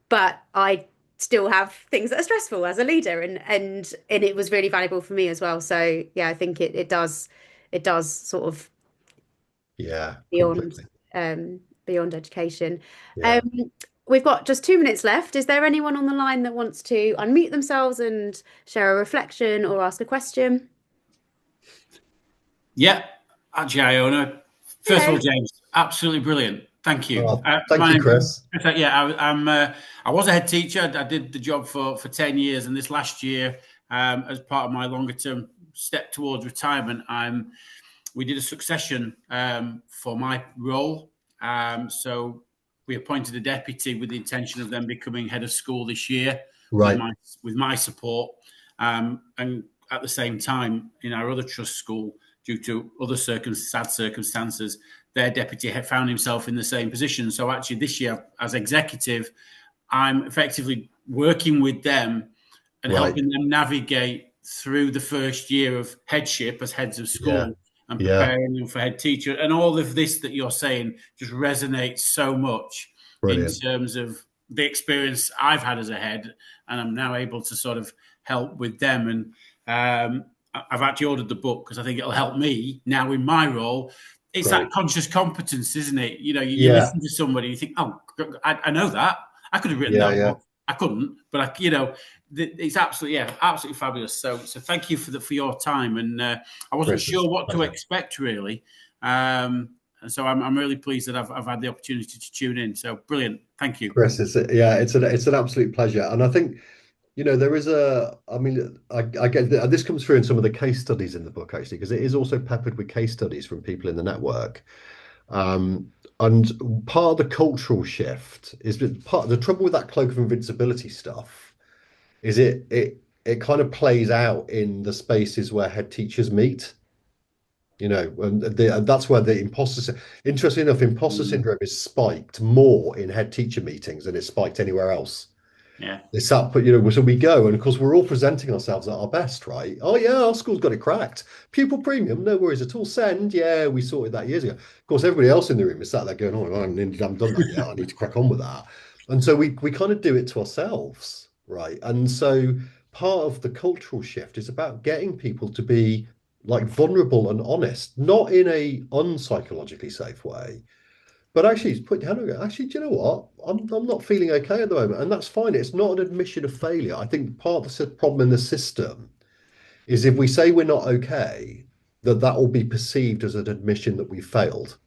But I still have things that are stressful as a leader, and it was really valuable for me as well. So yeah, I think it does sort of Yeah, beyond completely. beyond education. Um, Yeah. we've got just 2 minutes left. Is there anyone on the line that wants to unmute themselves and share a reflection or ask a question? Yeah, actually, Iona. First of all, Hello. James, absolutely brilliant. Thank you. Thank My you, name's Chris. yeah. I was a head teacher. I did the job for 10 years, and this last year, as part of my longer term step towards retirement, we did a succession for my role. So we appointed a deputy with the intention of them becoming head of school this year with Right, my support. And at the same time, in our other trust school, due to other sad circumstances, their deputy had found himself in the same position. So actually, this year, as executive, I'm effectively working with them and right. helping them navigate through the first year of headship as heads of Yeah, school and yeah. preparing them for head teacher. And all of this that you're saying just resonates so much in Brilliant. terms of the experience I've had as a head, and I'm now able to sort of help with them. And I've actually ordered the book because I think it'll help me now in my role. It's that Great. conscious competence, isn't it? You Yeah, listen to somebody, you think, oh, I know that. I could have written yeah, that yeah. book. I couldn't, but it's absolutely, yeah, absolutely fabulous. So thank you for your time, and I wasn't Chris, it's sure a what to pleasure. expect really, and so I'm really pleased that I've had the opportunity to tune in. So brilliant, thank you. Chris, it's an absolute pleasure. And I think, there is I mean, I get that this comes through in some of the case studies in the book, actually, because it is also peppered with case studies from people in the network. Um, and part of the cultural shift is that part of the trouble with that cloak of invincibility stuff is it kind of plays out in the spaces where head teachers meet. And that's where the interesting enough, imposter Mm, syndrome is spiked more in head teacher meetings than it's spiked anywhere else. yeah, It's that, but so we go, and of course we're all presenting ourselves at our best, right? Oh yeah, our school's got it cracked. Pupil premium, no worries at all. Send, yeah, we sorted that years ago. Of course, everybody else in the room is sat there going, "Oh, I haven't done that yet. I need to crack on with that." And so we kind of do it to ourselves, right? And so part of the cultural shift is about getting people to be like vulnerable and honest, not in a unpsychologically safe way, but actually, he's put your hand on it. Actually, do you know what? I'm not feeling okay at the moment, and that's fine. It's not an admission of failure. I think part of the problem in the system is if we say we're not okay, that will be perceived as an admission that we failed,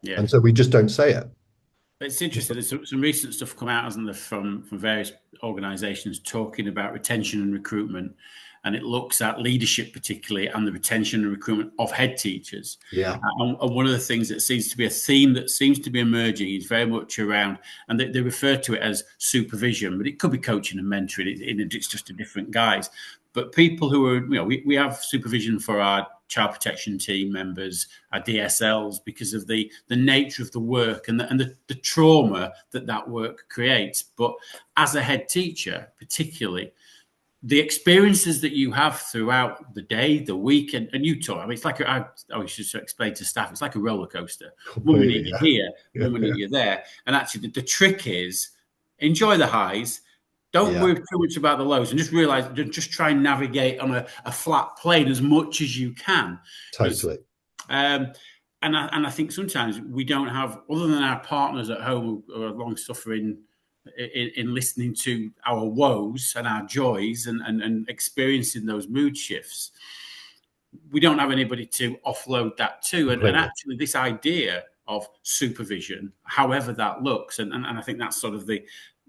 yeah. and so we just don't say it. It's interesting. There's some recent stuff come out, hasn't there, from various organisations talking about retention and recruitment, and it looks at leadership particularly and the retention and recruitment of head teachers. Yeah, And one of the things that seems to be a theme that seems to be emerging is very much around, and they refer to it as supervision, but it could be coaching and mentoring. It's just a different guise. But people who are, we have supervision for our child protection team members, our DSLs, because of the nature of the work and the trauma that work creates. But as a head teacher, particularly, the experiences that you have throughout the day, the week, and you talk. I mean, it's like I always used to explain to staff. It's like a roller coaster. One minute completely. you're Yeah, here, yeah, one minute yeah. you're there, and actually the trick is enjoy the highs. Don't Yeah, worry too much about the lows, and just realize, just try and navigate on a flat plane as much as you can. Because totally. um, and I think sometimes we don't have, other than our partners at home who are long suffering in listening to our woes and our joys and experiencing those mood shifts, we don't have anybody to offload that to. And Completely. actually, this idea of supervision, however that looks, and I think that's sort of the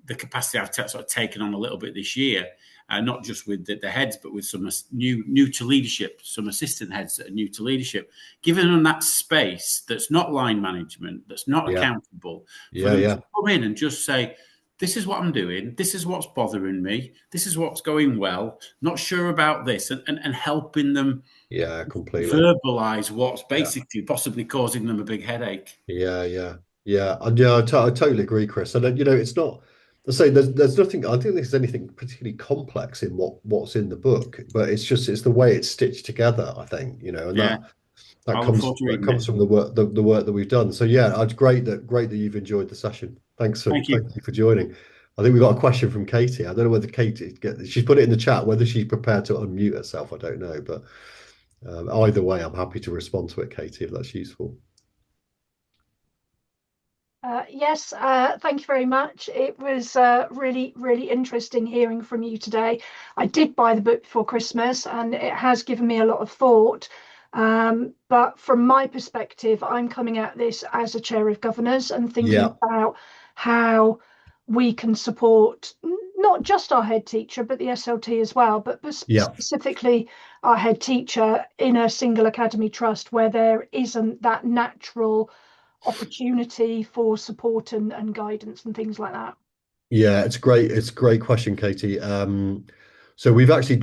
capacity I've sort of taken on a little bit this year, not just with the heads, but with some new to leadership, some assistant heads that are new to leadership, giving them that space that's not line management, that's not Yeah, accountable, for yeah, them to yeah, come in and just say, this is what I'm doing, this is what's bothering me, this is what's going well, not sure about this, and helping them yeah, completely. verbalize what's Yeah, basically possibly causing them a big headache. yeah, yeah, yeah. And yeah, I totally agree, Chris. And you know, it's not. I say there's nothing. I don't think there's anything particularly complex in what's in the book, but it's the way it's stitched together. I think you know, and Yeah, that I look comes forward to that reading comes it. from the work that we've done. So yeah, it's great that you've enjoyed the session. Thank you. Thank you for joining. I think we got a question from Katie. I don't know whether she's put it in the chat, whether she's prepared to unmute herself. I don't know, but either way, I'm happy to respond to it, Katie, if that's useful. Yes, thank you very much. It was really, really interesting hearing from you today. I did buy the book before Christmas and it has given me a lot of thought. But from my perspective, I'm coming at this as a chair of governors and thinking Yeah, about how we can support not just our head teacher, but the SLT as well, but yeah. specifically our head teacher in a single academy trust where there isn't that natural opportunity for support and guidance and things like that. Yeah, it's great. It's a great question, Katie. So we've actually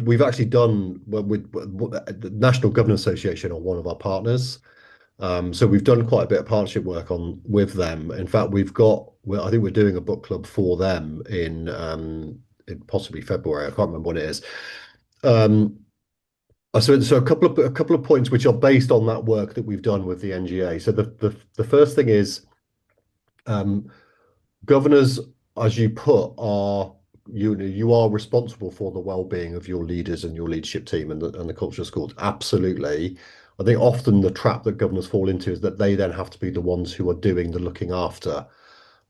done with the National Governors Association on one of our partners. So we've done quite a bit of partnership work on with them. In fact, I think we're doing a book club for them in possibly February. I can't remember when it is. Um, so a couple of points which are based on that work that we've done with the NGA. So the first thing is um, governors, as you put, are you are responsible for the well-being of your leaders and your leadership team and the culture of schools. Absolutely. I think often the trap that governors fall into is that they then have to be the ones who are doing the looking after.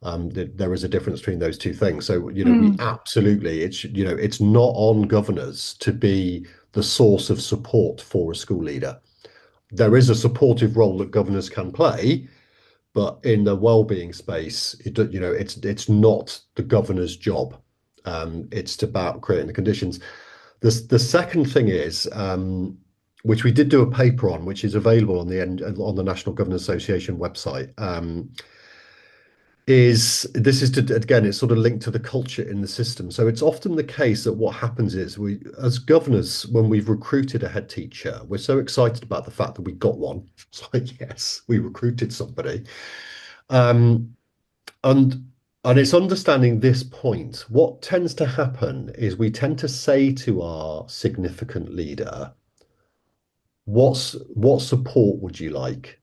There is a difference between those two things. So, you know, we Mm. absolutely, it's not on governors to be the source of support for a school leader. There is a supportive role that governors can play, but in the well-being space, it's not the governor's job. It's about creating the conditions. The second thing is, which we did do a paper on, which is available on the National Governors Association website. Is this is to again, it's sort of linked to the culture in the system. So it's often the case that what happens is we, as governors, when we've recruited a head teacher, we're so excited about the fact that we got one. It's like, yes, we recruited somebody. Um, and it's understanding this point. What tends to happen is we tend to say to our significant leader, what support would you like?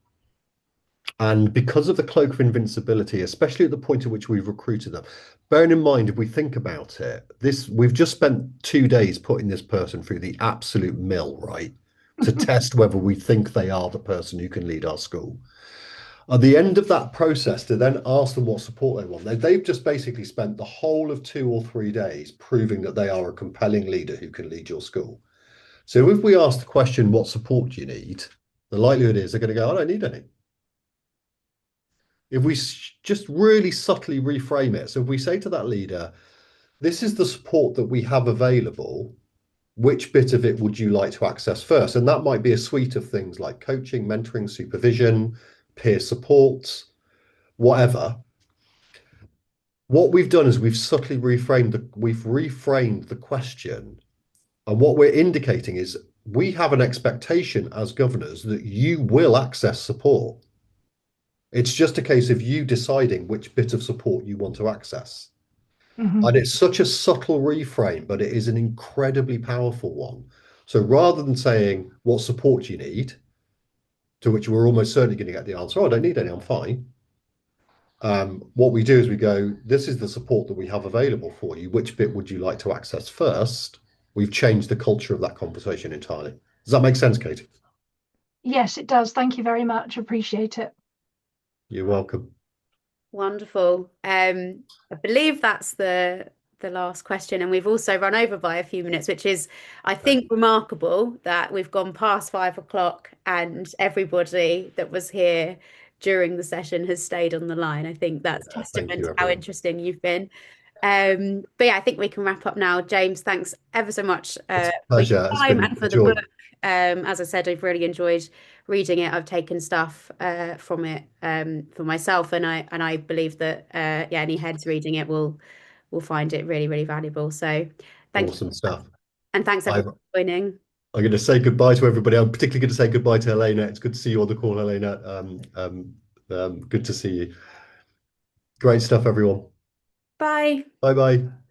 And because of the cloak of invincibility, especially at the point at which we've recruited them, bearing in mind, if we think about it, we've just spent 2 days putting this person through the absolute mill, right? To test whether we think they are the person who can lead our school. At the end of that process, to then ask them what support they want, they've just basically spent the whole of 2 or 3 days proving that they are a compelling leader who can lead your school. So if we ask the question, what support do you need? The likelihood is they're going to go, I don't need any. If we just really subtly reframe it, so if we say to that leader, this is the support that we have available, which bit of it would you like to access first? And that might be a suite of things like coaching, mentoring, supervision, peer support, whatever. What we've done is we've reframed the question. And what we're indicating is we have an expectation as governors that you will access support. It's just a case of you deciding which bit of support you want to access. Mhm. And it's such a subtle reframe, but it is an incredibly powerful one. So rather than saying, what support do you need? To which we're almost certainly going to get the answer, oh, I don't need any, I'm fine. what we do is we go, this is the support that we have available for you. Which bit would you like to access first? We've changed the culture of that conversation entirely. Does that make sense, Katie? Yes, it does. Thank you very much. Appreciate it. You're welcome. Wonderful. I believe that's the last question, and we've also run over by a few minutes, which is, I think, remarkable that we've gone past 5 o'clock and everybody that was here during the session has stayed on the line. I think that's Thank testament you, to how everyone. interesting you've been. But yeah, I think we can wrap up now. James, thanks ever so much It's a for your pleasure. It's time been and a for the joy. book. As I said, I've really enjoyed reading it. I've taken stuff from it for myself, and I believe that yeah, any heads reading it will find it really, really valuable. So thank you, Awesome stuff. and thanks I'm, everyone for joining. I'm going to say goodbye to everybody. I'm particularly going to say goodbye to Helena. It's good to see you on the call, Helena. Good to see you. Great stuff, everyone. Bye. Bye bye.